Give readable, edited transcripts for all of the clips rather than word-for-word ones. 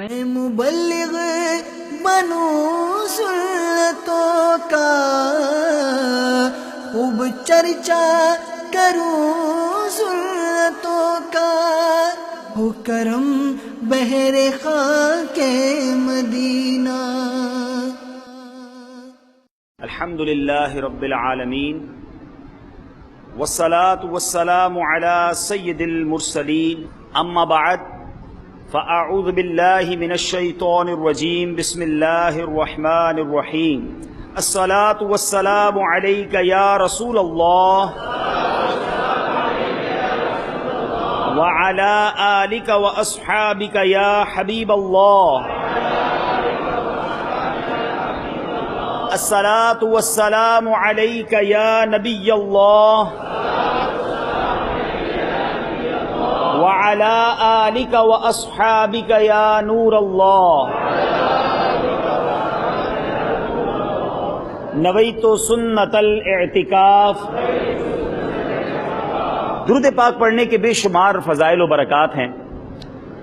میں مبلغ بنوں سنتوں کا، خوب چرچا کروں سنتوں کا، ہو کرم بہر خاک مدینہ۔ الحمد للہ رب العالمین، والصلاة والسلام على سید المرسلین، اما بعد فاعوذ باللہ من الشیطان الرجیم، بسم اللہ الرحمن الرحیم۔ الصلاة والسلام علیک یا رسول اللہ وعلى آلک واصحابک یا حبیب اللہ۔ الصلاة والسلام علیک یا نبی اللہ وعلى آلک واصحابک یا نور اللہ۔ نویت سنت الاعتکاف۔ درود پاک پڑھنے کے بے شمار فضائل و برکات ہیں،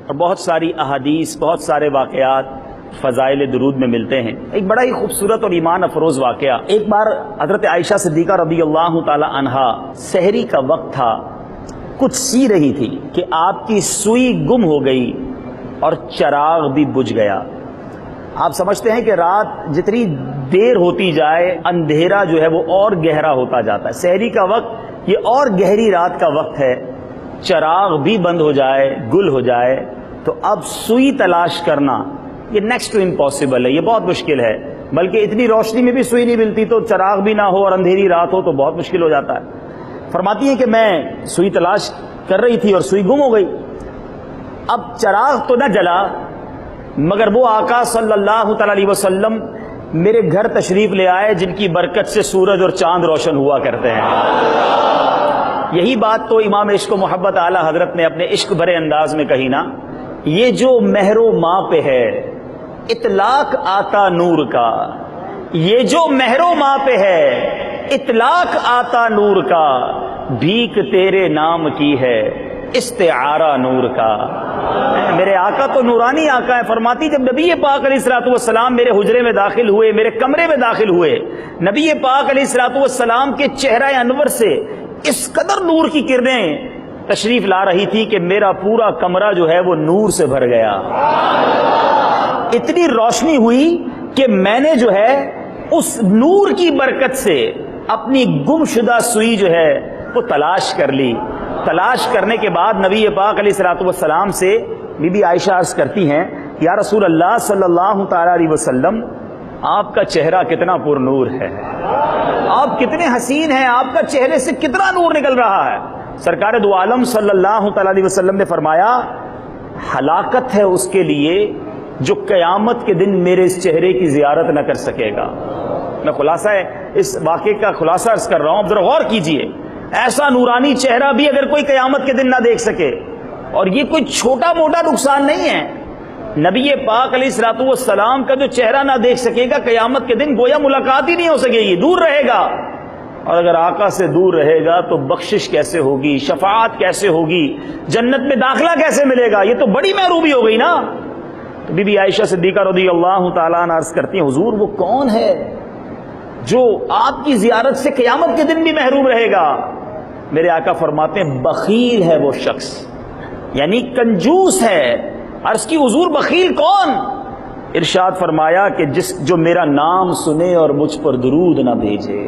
اور بہت ساری احادیث، بہت سارے واقعات فضائل درود میں ملتے ہیں۔ ایک بڑا ہی خوبصورت اور ایمان افروز واقعہ، ایک بار حضرت عائشہ صدیقہ رضی اللہ تعالی عنہا، سحری کا وقت تھا، کچھ سی رہی تھی کہ آپ کی سوئی گم ہو گئی اور چراغ بھی بجھ گیا۔ آپ سمجھتے ہیں کہ رات جتنی دیر ہوتی جائے اندھیرا جو ہے وہ اور گہرا ہوتا جاتا ہے۔ سحری کا وقت یہ اور گہری رات کا وقت ہے، چراغ بھی بند ہو جائے، گل ہو جائے، تو اب سوئی تلاش کرنا یہ نیکسٹ ٹو امپاسبل ہے، یہ بہت مشکل ہے۔ بلکہ اتنی روشنی میں بھی سوئی نہیں ملتی، تو چراغ بھی نہ ہو اور اندھیری رات ہو تو بہت مشکل ہو جاتا ہے۔ فرماتی ہیں کہ میں سوئی تلاش کر رہی تھی اور سوئی گم ہو گئی۔ اب چراغ تو نہ جلا، مگر وہ آقا صلی اللہ تعالی علیہ وسلم میرے گھر تشریف لے آئے جن کی برکت سے سورج اور چاند روشن ہوا کرتے ہیں۔ یہی بات تو امام عشق و محبت اعلی حضرت نے اپنے عشق بھرے انداز میں کہی نا، یہ جو مہر و ماں پہ ہے اطلاق آتا نور کا، یہ جو مہر و ماں پہ ہے اطلاق آتا نور کا، بھیک تیرے نام کی ہے استعارہ نور کا۔ میرے آقا تو نورانی آقا ہے۔ فرماتی جب نبی پاک علیہ الصلوۃ والسلام میرے حجرے میں داخل ہوئے، میرے کمرے میں داخل ہوئے، نبی پاک علیہ الصلوۃ والسلام کے چہرہ انور سے اس قدر نور کی کرنیں تشریف لا رہی تھی کہ میرا پورا کمرہ جو ہے وہ نور سے بھر گیا۔ اتنی روشنی ہوئی کہ میں نے جو ہے اس نور کی برکت سے اپنی گم شدہ سوئی جو ہے وہ تلاش کر لی۔ تلاش کرنے کے بعد نبی پاک علیہ الصلوۃ والسلام سے بی بی عائشہ عرض کرتی ہیں، یا رسول اللہ صلی اللہ تعالی علیہ وسلم، آپ کا چہرہ کتنا پر نور ہے، آپ کتنے حسین ہیں، آپ کا چہرے سے کتنا نور نکل رہا ہے۔ سرکار دو عالم صلی اللہ تعالی علیہ وسلم نے فرمایا، ہلاکت ہے اس کے لیے جو قیامت کے دن میرے اس چہرے کی زیارت نہ کر سکے گا۔ میں خلاصہ اس واقعے کا خلاصہ عرض کر رہا ہوں، اب ذرا غور کیجئے، ایسا نورانی چہرہ بھی اگر کوئی قیامت کے دن نہ دیکھ سکے، اور یہ کوئی چھوٹا موٹا نقصان نہیں ہے، نبی پاک علیہ الصلوۃ والسلام کا جو چہرہ نہ دیکھ سکے گا قیامت کے دن، گویا ملاقات ہی نہیں ہو سکے گی، دور رہے گا۔ اور اگر آقا سے دور رہے گا تو بخشش کیسے ہوگی، شفاعت کیسے ہوگی، جنت میں داخلہ کیسے ملے گا؟ یہ تو بڑی محرومی ہو گئی نا۔ تو بی بی عائشہ صدیقہ رضی اللہ تعالیٰ عنہ عرض کرتی ہیں، حضور وہ کون ہے جو آپ کی زیارت سے قیامت کے دن بھی محروم رہے گا؟ میرے آقا فرماتے ہیں، بخیل ہے وہ شخص، یعنی کنجوس ہے۔ عرض کی حضور بخیل کون؟ ارشاد فرمایا کہ جو میرا نام سنے اور مجھ پر درود نہ بھیجے۔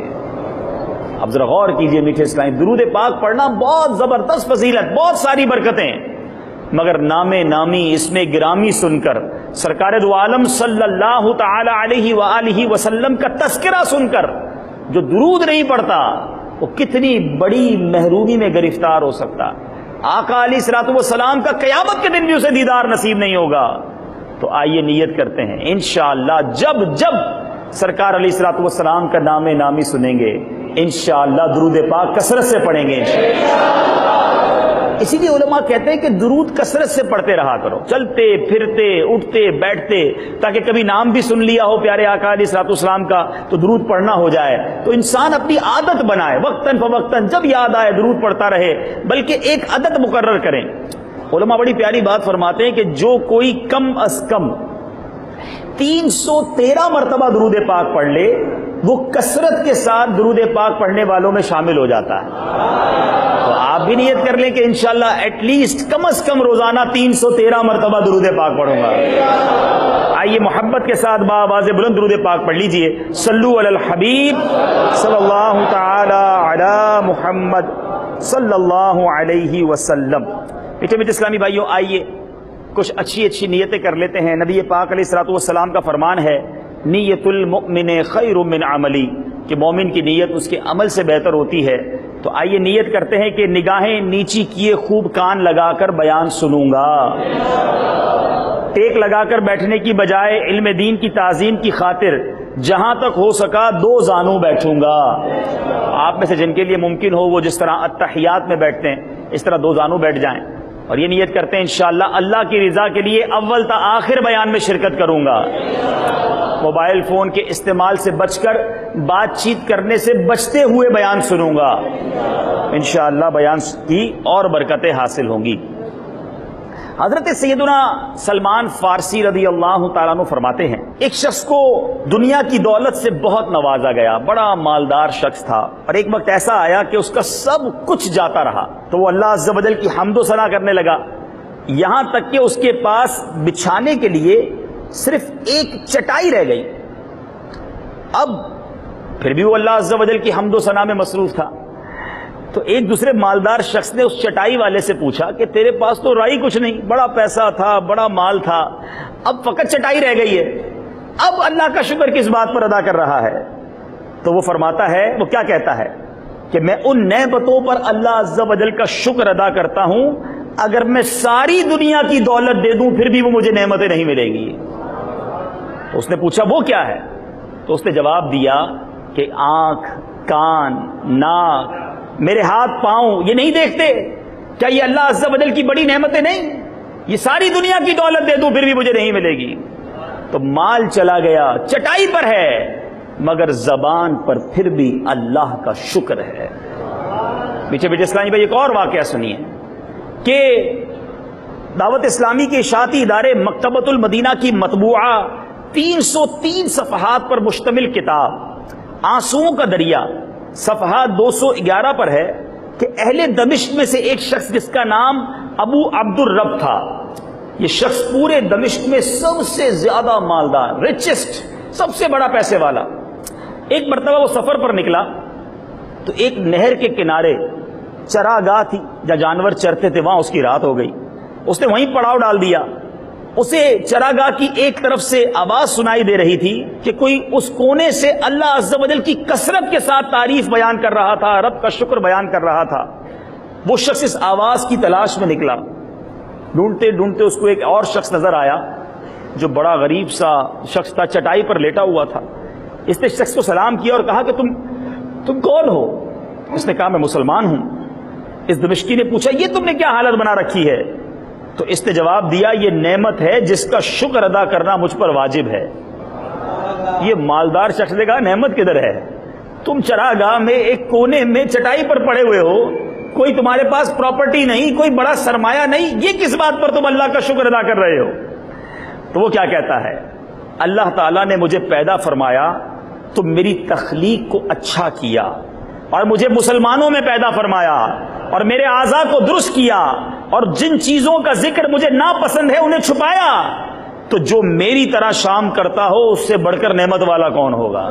اب ذرا غور کیجئے میٹھے اسلام، درود پاک پڑھنا بہت زبردست فضیلت، بہت ساری برکتیں، مگر نام نامی اسم گرامی سن کر، سرکار دو عالم صلی اللہ تعالی علیہ وآلہ وسلم کا تذکرہ سن کر جو درود نہیں پڑھتا وہ کتنی بڑی محرومی میں گرفتار ہو سکتا۔ آقا علیہ الصلوۃ والسلام کا قیامت کے دن بھی اسے دیدار نصیب نہیں ہوگا۔ تو آئیے نیت کرتے ہیں، انشاءاللہ جب سرکار علیہ الصلوۃ والسلام کا نام نامی سنیں گے، انشاءاللہ درود پاک کثرت سے پڑھیں گے انشاءاللہ۔ اسی لیے علماء کہتے ہیں کہ درود کثرت سے پڑھتے رہا کرو، چلتے پھرتے اٹھتے بیٹھتے، تاکہ کبھی نام بھی سن لیا ہو پیارے آقا علیہ الصلوۃ والسلام کا تو درود پڑھنا ہو جائے، تو انسان اپنی عادت بنائے، وقتاً فوقتاً جب یاد آئے درود پڑھتا رہے، بلکہ ایک عادت مقرر کریں۔ علماء بڑی پیاری بات فرماتے ہیں کہ جو کوئی کم از کم 313 مرتبہ درود پاک پڑھ لے وہ کثرت کے ساتھ درود پاک پڑھنے والوں میں شامل ہو جاتا ہے. تو آپ بھی نیت کر لیں کہ انشاءاللہ ایٹ لیسٹ کم از کم روزانہ 313 مرتبہ درود پاک پڑھوں گا. آئیے محبت کے ساتھ بآواز بلند درود پاک پڑھ لیجئے. صلو علی الحبیب صلی اللہ تعالی علی محمد صلی اللہ علیہ وسلم. میٹھے میٹھے اسلامی بھائیوں، آئیے کچھ اچھی اچھی نیتیں کر لیتے ہیں. نبی پاک علیہ الصلوۃ والسلام کا فرمان ہے نیت المؤمن خیر من عملی، کہ مومن کی نیت اس کے عمل سے بہتر ہوتی ہے. تو آئیے نیت کرتے ہیں کہ نگاہیں نیچی کیے خوب کان لگا کر بیان سنوں گا. ٹیک لگا کر بیٹھنے کی بجائے علم دین کی تعظیم کی خاطر جہاں تک ہو سکا 2 زانوں بیٹھوں گا. آپ میں سے جن کے لیے ممکن ہو وہ جس طرح اتحیات میں بیٹھتے ہیں اس طرح 2 زانوں بیٹھ جائیں، اور یہ نیت کرتے ہیں انشاءاللہ اللہ کی رضا کے لیے اول تا آخر بیان میں شرکت کروں گا. موبائل فون کے استعمال سے بچ کر بات چیت کرنے سے بچتے ہوئے بیان سنوں گا. انشاءاللہ بیان کی اور برکتیں حاصل ہوں گی. حضرت سیدنا سلمان فارسی رضی اللہ تعالیٰ عنہ فرماتے ہیں ایک شخص کو دنیا کی دولت سے بہت نوازا گیا، بڑا مالدار شخص تھا، اور ایک وقت ایسا آیا کہ اس کا سب کچھ جاتا رہا. تو وہ اللہ عز و جل کی حمد و ثنا کرنے لگا، یہاں تک کہ اس کے پاس بچھانے کے لیے صرف ایک چٹائی رہ گئی. اب پھر بھی وہ اللہ عز و جل کی حمد و ثنا میں مصروف تھا. تو ایک دوسرے مالدار شخص نے اس چٹائی والے سے پوچھا کہ تیرے پاس تو رائی کچھ نہیں، بڑا پیسہ تھا، بڑا مال تھا، اب فقط چٹائی رہ گئی ہے، اب اللہ کا شکر کس بات پر ادا کر رہا ہے؟ تو وہ فرماتا ہے، وہ کیا کہتا ہے کہ میں ان نعمتوں پر اللہ عز و جل کا شکر ادا کرتا ہوں اگر میں ساری دنیا کی دولت دے دوں پھر بھی وہ مجھے نعمتیں نہیں ملیں گی. تو اس نے پوچھا وہ کیا ہے؟ تو اس نے جواب دیا کہ آنکھ، کان، ناک، میرے ہاتھ پاؤں یہ نہیں دیکھتے؟ کیا یہ اللہ عز و جل کی بڑی نعمتیں نہیں؟ یہ ساری دنیا کی دولت دے دوں پھر بھی مجھے نہیں ملے گی. تو مال چلا گیا، چٹائی پر ہے، مگر زبان پر پھر بھی اللہ کا شکر ہے. پیچھے پیچھے اسلامی بھائی ایک اور واقعہ سنیے کہ دعوت اسلامی کے اشاعتی ادارے مکتبۃ المدینہ کی مطبوعہ 303 صفحات پر مشتمل کتاب آنسوؤں کا دریا صفحہ 211 پر ہے کہ اہل دمشق میں سے ایک شخص جس کا نام ابو عبد الرب تھا، یہ شخص پورے دمشق میں سب سے زیادہ مالدار، ریچسٹ، سب سے بڑا پیسے والا. ایک مرتبہ وہ سفر پر نکلا تو ایک نہر کے کنارے چراگاہ تھی جہاں جانور چرتے تھے، وہاں اس کی رات ہو گئی. اس نے وہیں پڑاؤ ڈال دیا. اسے چراگاہ کی ایک طرف سے آواز سنائی دے رہی تھی کہ کوئی اس کونے سے اللہ عز و جل کی کثرت کے ساتھ تعریف بیان کر رہا تھا، رب کا شکر بیان کر رہا تھا. وہ شخص اس آواز کی تلاش میں نکلا. ڈھونڈتے ڈھونڈتے اس کو ایک اور شخص نظر آیا جو بڑا غریب سا شخص تھا، چٹائی پر لیٹا ہوا تھا. اس نے شخص کو سلام کیا اور کہا کہ تم کون ہو؟ اس نے کہا میں مسلمان ہوں. اس دمشقی نے پوچھا یہ تم نے کیا حالت بنا رکھی ہے؟ تو اس نے جواب دیا یہ نعمت ہے جس کا شکر ادا کرنا مجھ پر واجب ہے. یہ مالدار شخص نے کہا نعمت کدھر ہے؟ تم چراگاہ میں ایک کونے میں چٹائی پر پڑے ہوئے ہو، کوئی تمہارے پاس پراپرٹی نہیں، کوئی بڑا سرمایہ نہیں، یہ کس بات پر تم اللہ کا شکر ادا کر رہے ہو؟ تو وہ کیا کہتا ہے؟ اللہ تعالیٰ نے مجھے پیدا فرمایا تو میری تخلیق کو اچھا کیا، اور مجھے مسلمانوں میں پیدا فرمایا، اور میرے اعضاء کو درست کیا، اور جن چیزوں کا ذکر مجھے ناپسند ہے انہیں چھپایا. تو جو میری طرح شام کرتا ہو اس سے بڑھ کر نعمت والا کون ہوگا؟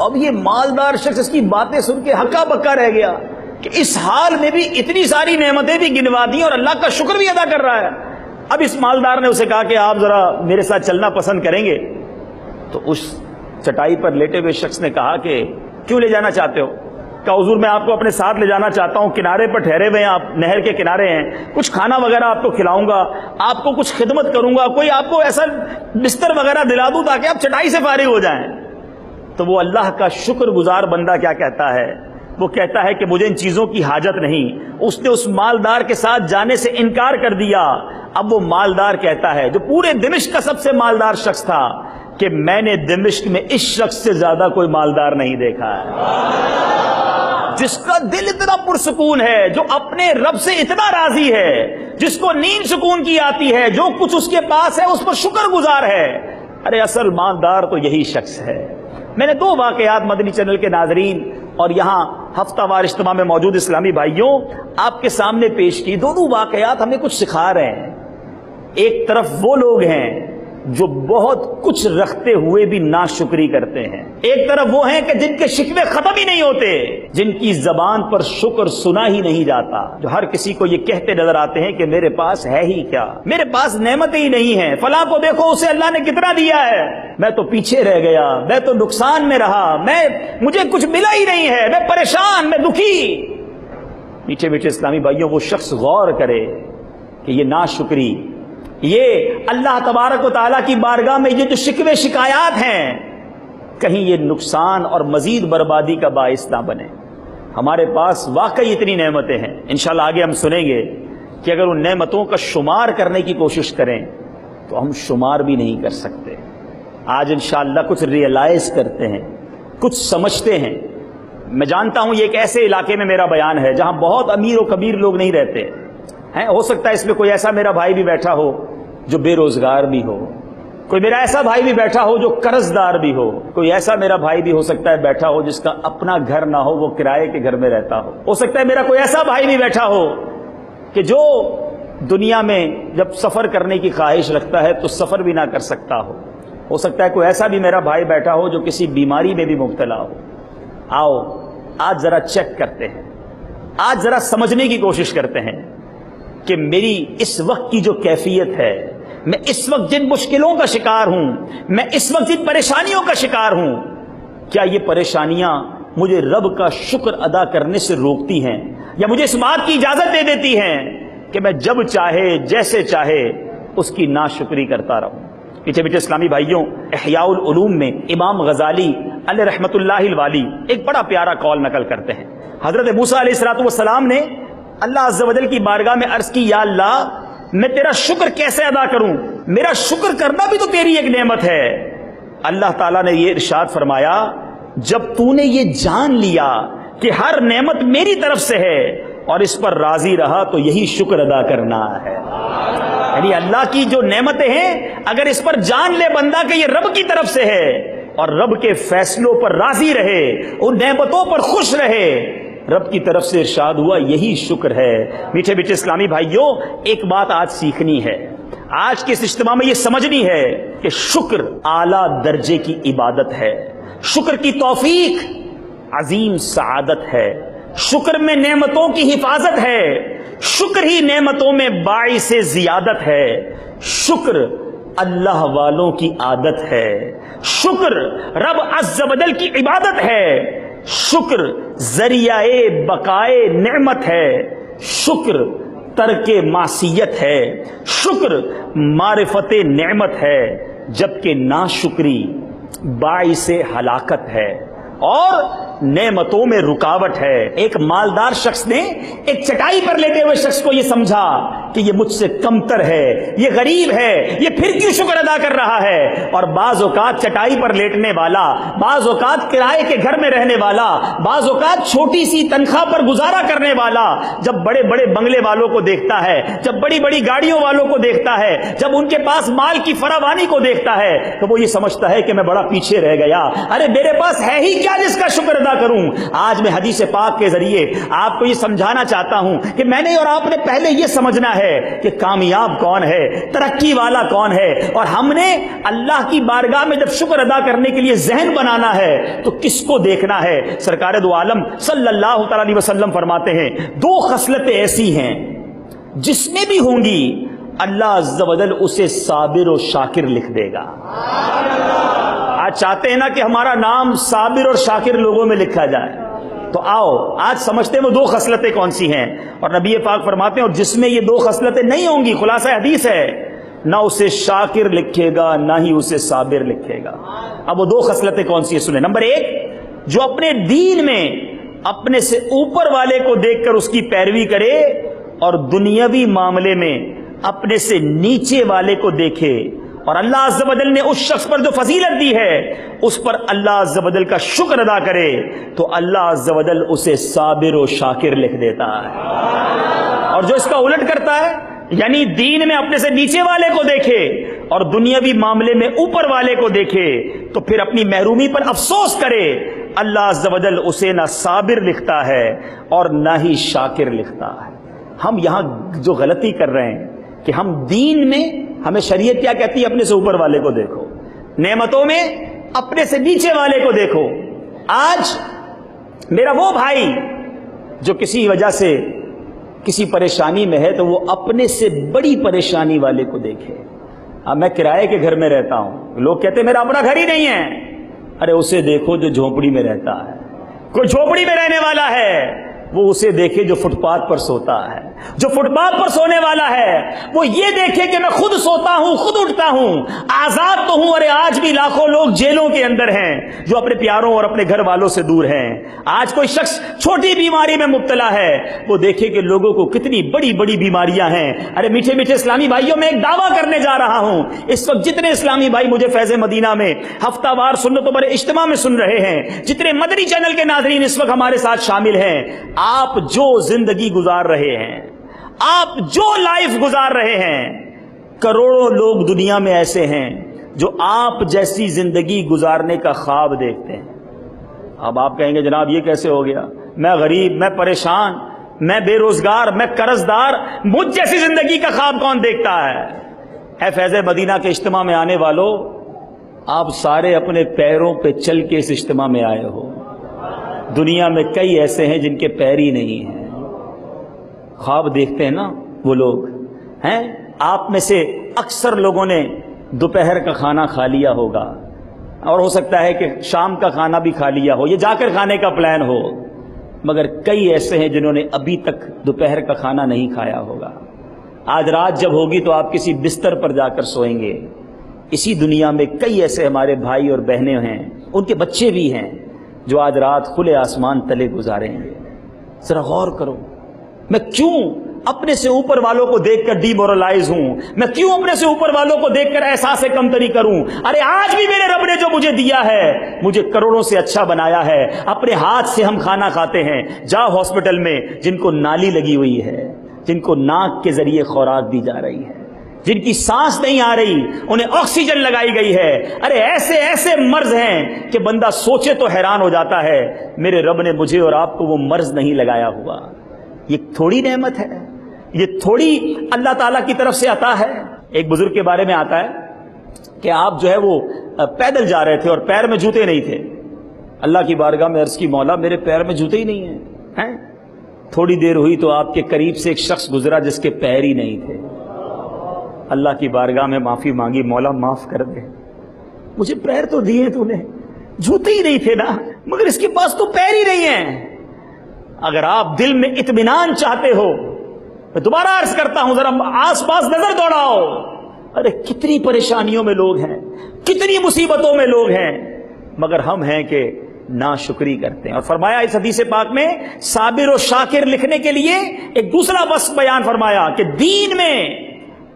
اب یہ مالدار شخص اس کی باتیں سن کے ہکا بکا رہ گیا کہ اس حال میں بھی اتنی ساری نعمتیں بھی گنوا دی اور اللہ کا شکر بھی ادا کر رہا ہے. اب اس مالدار نے اسے کہا کہ آپ ذرا میرے ساتھ چلنا پسند کریں گے؟ تو اس چٹائی پر لیٹے ہوئے شخص نے کہا کہ کیوں لے جانا چاہتے ہو؟ کہ حضور میں آپ کو اپنے ساتھ لے جانا چاہتا ہوں، کنارے پر ٹھہرے ہوئے ہیں آپ، نہر کے کنارے ہیں، کچھ کھانا وغیرہ آپ کو کھلاؤں گا، آپ کو کچھ خدمت کروں گا، کوئی آپ کو ایسا بستر وغیرہ دلا دوں تاکہ آپ چٹائی سے فارغ ہو جائیں. تو وہ اللہ کا شکر گزار بندہ کیا کہتا ہے؟ وہ کہتا ہے کہ مجھے ان چیزوں کی حاجت نہیں. اس نے اس مالدار کے ساتھ جانے سے انکار کر دیا. اب وہ مالدار کہتا ہے جو پورے دمشق کا سب سے مالدار شخص تھا کہ میں نے دمشق میں اس شخص سے زیادہ کوئی مالدار نہیں دیکھا ہے. جس کا دل اتنا پرسکون ہے، جو اپنے رب سے اتنا راضی ہے، جس کو نیند سکون کی آتی ہے، جو کچھ اس کے پاس ہے اس پر شکر گزار ہے، ارے اصل مالدار تو یہی شخص ہے۔ میں نے 2 واقعات مدنی چینل کے ناظرین اور یہاں ہفتہ وار اجتماع میں موجود اسلامی بھائیوں آپ کے سامنے پیش کی۔ دونوں واقعات ہمیں کچھ سکھا رہے ہیں۔ ایک طرف وہ لوگ ہیں جو بہت کچھ رکھتے ہوئے بھی ناشکری کرتے ہیں، ایک طرف وہ ہیں کہ جن کے شکوے ختم ہی نہیں ہوتے، جن کی زبان پر شکر سنا ہی نہیں جاتا، جو ہر کسی کو یہ کہتے نظر آتے ہیں کہ میرے پاس ہے ہی کیا، میرے پاس نعمتیں ہی نہیں ہیں، فلاں کو دیکھو اسے اللہ نے کتنا دیا ہے، میں تو پیچھے رہ گیا، میں تو نقصان میں رہا، مجھے کچھ ملا ہی نہیں ہے، میں پریشان، میں دکھی۔ میٹھے میٹھے اسلامی بھائیوں، وہ شخص غور کرے کہ یہ ناشکری، یہ اللہ تبارک و تعالیٰ کی بارگاہ میں یہ جو شکوے شکایات ہیں، کہیں یہ نقصان اور مزید بربادی کا باعث نہ بنے۔ ہمارے پاس واقعی اتنی نعمتیں ہیں، انشاءاللہ آگے ہم سنیں گے کہ اگر ان نعمتوں کا شمار کرنے کی کوشش کریں تو ہم شمار بھی نہیں کر سکتے۔ آج انشاءاللہ کچھ ریئلائز کرتے ہیں، کچھ سمجھتے ہیں۔ میں جانتا ہوں یہ ایک ایسے علاقے میں میرا بیان ہے جہاں بہت امیر و کبیر لوگ نہیں رہتے ہیں، ہو سکتا ہے اس میں کوئی ایسا میرا بھائی بھی بیٹھا ہو جو بے روزگار بھی ہو، کوئی میرا ایسا بھائی بھی بیٹھا ہو جو قرض دار بھی ہو، کوئی ایسا میرا بھائی بھی ہو سکتا ہے بیٹھا ہو جس کا اپنا گھر نہ ہو، وہ کرائے کے گھر میں رہتا ہو سکتا ہے میرا کوئی ایسا بھائی بھی بیٹھا ہو کہ جو دنیا میں جب سفر کرنے کی خواہش رکھتا ہے تو سفر بھی نہ کر سکتا ہو سکتا ہے کوئی ایسا بھی میرا بھائی بیٹھا ہو جو کسی بیماری میں بھی مبتلا ہو۔ آؤ آج ذرا چیک کرتے ہیں، آج ذرا سمجھنے کی کوشش کرتے ہیں کہ میری اس وقت کی جو کیفیت ہے، میں اس وقت جن مشکلوں کا شکار ہوں، میں اس وقت جن پریشانیوں کا شکار ہوں، کیا یہ پریشانیاں مجھے رب کا شکر ادا کرنے سے روکتی ہیں یا مجھے اس بات کی اجازت دے دیتی ہیں کہ میں جب چاہے جیسے چاہے اس کی ناشکری کرتا رہوں؟ پیچھے پیچھے اسلامی بھائیوں، احیاء العلوم میں امام غزالی علیہ رحمت اللہ الوالی ایک بڑا پیارا قول نقل کرتے ہیں۔ حضرت موسیٰ علیہ السلام نے اللہ عز و جل کی بارگاہ میں عرض کی، یا اللہ میں تیرا شکر کیسے ادا کروں، میرا شکر کرنا بھی تو تیری ایک نعمت ہے۔ اللہ تعالیٰ نے یہ ارشاد فرمایا، جب تو نے یہ جان لیا کہ ہر نعمت میری طرف سے ہے اور اس پر راضی رہا تو یہی شکر ادا کرنا ہے۔ یعنی اللہ کی جو نعمتیں ہیں اگر اس پر جان لے بندہ کہ یہ رب کی طرف سے ہے اور رب کے فیصلوں پر راضی رہے، ان نعمتوں پر خوش رہے، رب کی طرف سے ارشاد ہوا یہی شکر ہے۔ میٹھے میٹھے اسلامی بھائیوں، ایک بات آج سیکھنی ہے، آج کے اس اجتماع میں یہ سمجھنی ہے کہ شکر اعلیٰ درجے کی عبادت ہے، شکر کی توفیق عظیم سعادت ہے، شکر میں نعمتوں کی حفاظت ہے، شکر ہی نعمتوں میں باعث زیادت ہے، شکر اللہ والوں کی عادت ہے، شکر رب عز و جل کی عبادت ہے، شکر ذریعہ بقائے نعمت ہے، شکر ترک معصیت ہے، شکر معرفت نعمت ہے، جبکہ ناشکری باعث ہلاکت ہے اور نعمتوں میں رکاوٹ ہے۔ ایک مالدار شخص نے ایک چٹائی پر لیٹے ہوئے شخص کو یہ سمجھا کہ یہ مجھ سے کمتر ہے، یہ غریب ہے، یہ پھر کیوں شکر ادا کر رہا ہے؟ اور بعض اوقات چٹائی پر لیٹنے والا، بعض اوقات کرائے کے گھر میں رہنے والا، بعض اوقات چھوٹی سی تنخواہ پر گزارا کرنے والا جب بڑے بڑے بنگلے والوں کو دیکھتا ہے، جب بڑی بڑی گاڑیوں والوں کو دیکھتا ہے، جب ان کے پاس مال کی فراوانی کو دیکھتا ہے تو وہ یہ سمجھتا ہے کہ میں بڑا پیچھے رہ گیا، ارے میرے پاس ہے ہی کیا جس کا شکر ادا کروں؟ آج میں حدیث پاک کے ذریعے آپ کو یہ سمجھانا چاہتا ہوں کہ میں نے اور آپ نے پہلے یہ سمجھنا ہے کہ کامیاب کون ہے، ترقی والا کون ہے، اور ہم نے اللہ کی بارگاہ میں جب شکر ادا کرنے کے لیے ذہن بنانا ہے تو کس کو دیکھنا ہے؟ سرکار دو عالم صلی اللہ تعالی علیہ وسلم فرماتے ہیں 2 خصلتیں ایسی ہیں جس میں بھی ہوں گی اللہ عز و جل اسے صابر و شاکر لکھ دے گا۔ آج چاہتے ہیں نا کہ ہمارا نام صابر اور شاکر لوگوں میں لکھا جائے، تو آؤ آج سمجھتے ہیں وہ 2 خصلتیں کون سی ہیں، اور نبی پاک فرماتے ہیں اور جس میں یہ 2 خصلتیں نہیں ہوں گی، خلاصہ حدیث ہے، نہ اسے شاکر لکھے گا نہ ہی اسے صابر لکھے گا۔ اب وہ 2 خصلتیں کون سی ہیں سنیں۔ نمبر 1، جو اپنے دین میں اپنے سے اوپر والے کو دیکھ کر اس کی پیروی کرے اور دنیاوی معاملے میں اپنے سے نیچے والے کو دیکھے اور اللہ عز و جل نے اس شخص پر جو فضیلت دی ہے اس پر اللہ عز و جل کا شکر ادا کرے تو اللہ عز و جل اسے صابر و شاکر لکھ دیتا ہے۔ اور جو اس کا الٹ کرتا ہے، یعنی دین میں اپنے سے نیچے والے کو دیکھے اور دنیاوی معاملے میں اوپر والے کو دیکھے تو پھر اپنی محرومی پر افسوس کرے، اللہ عز و جل اسے نہ صابر لکھتا ہے اور نہ ہی شاکر لکھتا ہے۔ ہم یہاں جو غلطی کر رہے ہیں کہ ہم دین میں، ہمیں شریعت کیا کہتی ہے؟ اپنے سے اوپر والے کو دیکھو، نعمتوں میں اپنے سے نیچے والے کو دیکھو۔ آج میرا وہ بھائی جو کسی وجہ سے کسی پریشانی میں ہے تو وہ اپنے سے بڑی پریشانی والے کو دیکھے۔ اب میں کرائے کے گھر میں رہتا ہوں، لوگ کہتے ہیں میرا اپنا گھر ہی نہیں ہے، ارے اسے دیکھو جو جھونپڑی میں رہتا ہے۔ کوئی جھونپڑی میں رہنے والا ہے وہ اسے دیکھے جو فٹ پاتھ پر سوتا ہے، جو فٹ پاتھ پر سونے والا ہے وہ یہ دیکھے کہ میں خود سوتا ہوں، خود اٹھتا ہوں، آزاد تو ہوں۔ ارے آج بھی لاکھوں لوگ جیلوں کے اندر ہیں جو اپنے پیاروں اور اپنے گھر والوں سے دور ہیں۔ آج کوئی شخص چھوٹی بیماری میں مبتلا ہے، وہ دیکھے کہ لوگوں کو کتنی بڑی بڑی بیماریاں ہیں۔ ارے میٹھے میٹھے اسلامی بھائیوں، میں ایک دعویٰ کرنے جا رہا ہوں، اس وقت جتنے اسلامی بھائی مجھے فیض مدینہ میں ہفتہ وار سنتوں پر اجتماع میں سن رہے ہیں، جتنے مدنی چینل کے ناظرین اس وقت ہمارے ساتھ شامل ہیں، آپ جو زندگی گزار رہے ہیں، آپ جو لائف گزار رہے ہیں، کروڑوں لوگ دنیا میں ایسے ہیں جو آپ جیسی زندگی گزارنے کا خواب دیکھتے ہیں۔ اب آپ کہیں گے جناب یہ کیسے ہو گیا؟ میں غریب، میں پریشان، میں بے روزگار، میں قرض دار، مجھ جیسی زندگی کا خواب کون دیکھتا ہے؟ اے فیض مدینہ کے اجتماع میں آنے والوں، آپ سارے اپنے پیروں پہ چل کے اس اجتماع میں آئے ہو۔ دنیا میں کئی ایسے ہیں جن کے پیر ہی نہیں ہیں۔ خواب دیکھتے ہیں نا وہ لوگ ہیں۔ آپ میں سے اکثر لوگوں نے دوپہر کا کھانا کھا لیا ہوگا، اور ہو سکتا ہے کہ شام کا کھانا بھی کھا لیا ہو، یہ جا کر کھانے کا پلان ہو، مگر کئی ایسے ہیں جنہوں نے ابھی تک دوپہر کا کھانا نہیں کھایا ہوگا۔ آج رات جب ہوگی تو آپ کسی بستر پر جا کر سوئیں گے۔ اسی دنیا میں کئی ایسے ہمارے بھائی اور بہنیں ہیں، ان کے بچے بھی ہیں، جو آج رات کھلے آسمان تلے گزاریں گے۔ ذرا غور کرو، میں کیوں اپنے سے اوپر والوں کو دیکھ کر ڈی مورلائز ہوں؟ میں کیوں اپنے سے اوپر والوں کو دیکھ کر احساس کمتری کروں؟ ارے آج بھی میرے رب نے جو مجھے دیا ہے، مجھے کروڑوں سے اچھا بنایا ہے۔ اپنے ہاتھ سے ہم کھانا کھاتے ہیں۔ جاؤ ہاسپٹل میں، جن کو نالی لگی ہوئی ہے، جن کو ناک کے ذریعے خوراک دی جا رہی ہے، جن کی سانس نہیں آ رہی، انہیں آکسیجن لگائی گئی ہے، ارے ایسے ایسے مرض ہیں کہ بندہ سوچے تو حیران ہو جاتا ہے، میرے رب نے مجھے اور آپ کو وہ مرض نہیں لگایا ہوا۔ یہ تھوڑی نعمت ہے، یہ تھوڑی اللہ تعالیٰ کی طرف سے عطا ہے۔ ایک بزرگ کے بارے میں آتا ہے کہ آپ جو ہے وہ پیدل جا رہے تھے اور پیر میں جوتے نہیں تھے۔ اللہ کی بارگاہ میں عرض کی، مولا میرے پیر میں جوتے ہی نہیں ہیں۔ تھوڑی دیر ہوئی تو آپ کے قریب سے ایک شخص گزرا جس کے پیر ہی نہیں تھے۔ اللہ کی بارگاہ میں معافی مانگی، مولا معاف کر دے، مجھے پیر تو دیے تو نے، جوتے ہی نہیں تھے نا، مگر اس کے پاس تو پیر ہی نہیں ہیں۔ اگر آپ دل میں اطمینان چاہتے ہو، میں دوبارہ عرض کرتا ہوں، ذرا آس پاس نظر دوڑاؤ، ارے کتنی پریشانیوں میں لوگ ہیں، کتنی مصیبتوں میں لوگ ہیں، مگر ہم ہیں کہ ناشکری کرتے ہیں۔ اور فرمایا اس حدیث پاک میں صابر و شاکر لکھنے کے لیے ایک دوسرا وصف بیان فرمایا کہ دین میں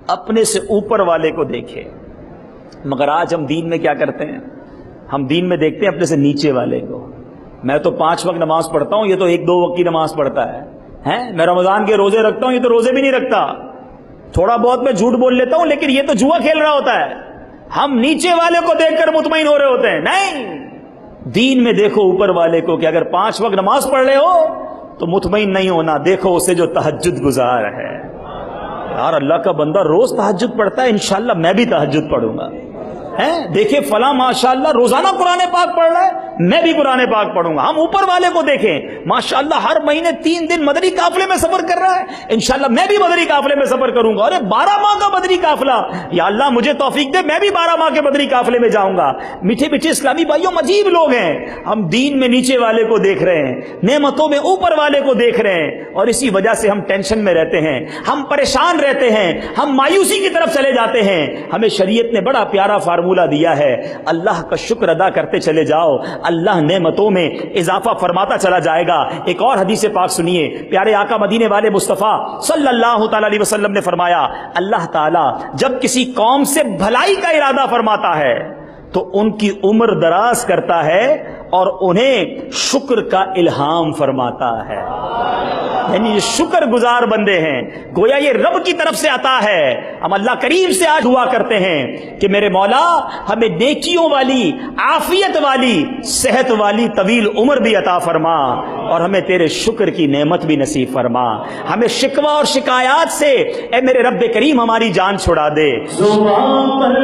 اپنے سے اوپر والے کو دیکھے۔ مگر آج ہم دین میں کیا کرتے ہیں؟ ہم دین میں دیکھتے ہیں اپنے سے نیچے والے کو۔ میں تو 5 وقت نماز پڑھتا ہوں، یہ تو 1-2 وقت کی نماز پڑھتا ہے۔ میں رمضان کے روزے رکھتا ہوں، یہ تو روزے بھی نہیں رکھتا۔ تھوڑا بہت میں جھوٹ بول لیتا ہوں، لیکن یہ تو جوا کھیل رہا ہوتا ہے۔ ہم نیچے والے کو دیکھ کر مطمئن ہو رہے ہوتے ہیں۔ نہیں، دین میں دیکھو اوپر والے کو کہ اگر 5 وقت نماز پڑھ رہے ہو تو مطمئن نہیں ہونا، دیکھو اسے جو تہجد گزار ہے۔ یار اللہ کا بندہ روز تہجد پڑھتا ہے، انشاءاللہ میں بھی تہجد پڑھوں گا۔ دیکھیں فلاں ماشاءاللہ روزانہ قرآن پاک پڑھ رہا ہے، میں بھی قرآن پاک پڑھوں گا۔ ہم اوپر والے کو دیکھیں، ماشاءاللہ ہر مہینے 3 دن مدنی قافلے میں سفر کر رہا ہے، انشاءاللہ میں بھی مدنی قافلے میں سفر کروں گا۔ ارے 12 ماہ کا مدنی قافلہ، یا اللہ مجھے توفیق دے، میں بھی 12 ماہ کے مدنی قافلے میں جاؤں گا۔ میٹھے میٹھے اسلامی بھائیوں، عجیب لوگ ہیں، ہم دین میں نیچے والے کو دیکھ رہے ہیں، نعمتوں میں اوپر والے کو دیکھ رہے ہیں، اور اسی وجہ سے ہم ٹینشن میں رہتے ہیں، ہم پریشان رہتے ہیں، ہم مایوسی کی طرف چلے جاتے ہیں۔ ہمیں شریعت نے بڑا پیارا فارمولہ دیا ہے، اللہ کا شکر ادا کرتے چلے جاؤ، اللہ نعمتوں میں اضافہ فرماتا چلا جائے گا۔ ایک اور حدیث پاک سنیے، پیارے آقا مدینے والے مصطفیٰ صلی اللہ تعالی علیہ وسلم نے فرمایا، اللہ تعالیٰ جب کسی قوم سے بھلائی کا ارادہ فرماتا ہے تو ان کی عمر دراز کرتا ہے اور انہیں شکر کا الہام فرماتا ہے۔ یعنی یہ شکر گزار بندے ہیں، گویا یہ رب کی طرف سے عطا ہے۔ ہم اللہ کریم سے آج دعا کرتے ہیں کہ میرے مولا ہمیں نیکیوں والی، عافیت والی، صحت والی طویل عمر بھی عطا فرما اور ہمیں تیرے شکر کی نعمت بھی نصیب فرما۔ ہمیں شکوہ اور شکایات سے اے میرے رب کریم ہماری جان چھڑا دے۔ زبان پر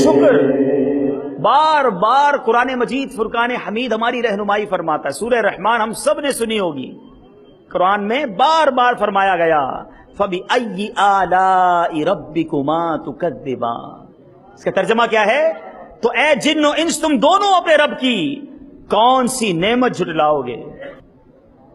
شکر بار قرآن مجید فرقان حمید ہماری رہنمائی فرماتا ہے۔ سورہ رحمان ہم سب نے سنی ہوگی، قرآن میں بار بار فرمایا گیا فَبِأَيِّ آلَاءِ رَبِّكُمَا تُكَذِّبَانِ۔ اس کا ترجمہ کیا ہے؟ تو اے جن و انس تم دونوں اپنے رب کی کون سی نعمت جھٹلاؤ گے؟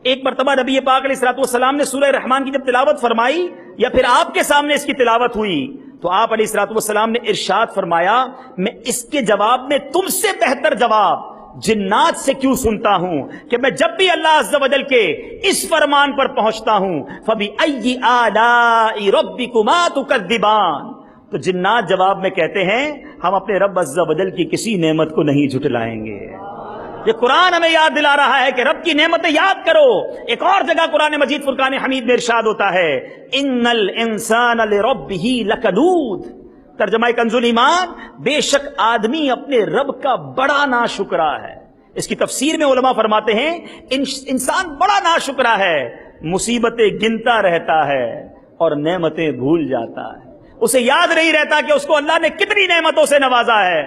ایک مرتبہ نبی پاک علیہ الصلوۃ والسلام نے سورہ رحمان کی جب تلاوت فرمائی یا پھر آپ کے سامنے اس کی تلاوت ہوئی تو آپ علیہ الصلوۃ والسلام نے ارشاد فرمایا، میں اس کے جواب میں تم سے بہتر جواب جنات سے کیوں سنتا ہوں کہ میں جب بھی اللہ عز و جل کے اس فرمان پر پہنچتا ہوں فَبِأَيِّ آلَاءِ رَبِّكُمَا تُكَذِّبَانِ، تو جنات جواب میں کہتے ہیں ہم اپنے رب عز و جل کی کسی نعمت کو نہیں جھٹلائیں گے۔ یہ قرآن ہمیں یاد دلا رہا ہے کہ رب کی نعمتیں یاد کرو۔ ایک اور جگہ قرآن مجید فرقان حمید میں ارشاد ہوتا ہے ان الانسان لربہ لکنود، ترجمہ کنز الایمان، بے شک آدمی اپنے رب کا بڑا ناشکرا ہے۔ اس کی تفسیر میں علماء فرماتے ہیں انسان بڑا ناشکرا ہے، مصیبتیں گنتا رہتا ہے اور نعمتیں بھول جاتا ہے، اسے یاد نہیں رہتا کہ اس کو اللہ نے کتنی نعمتوں سے نوازا ہے۔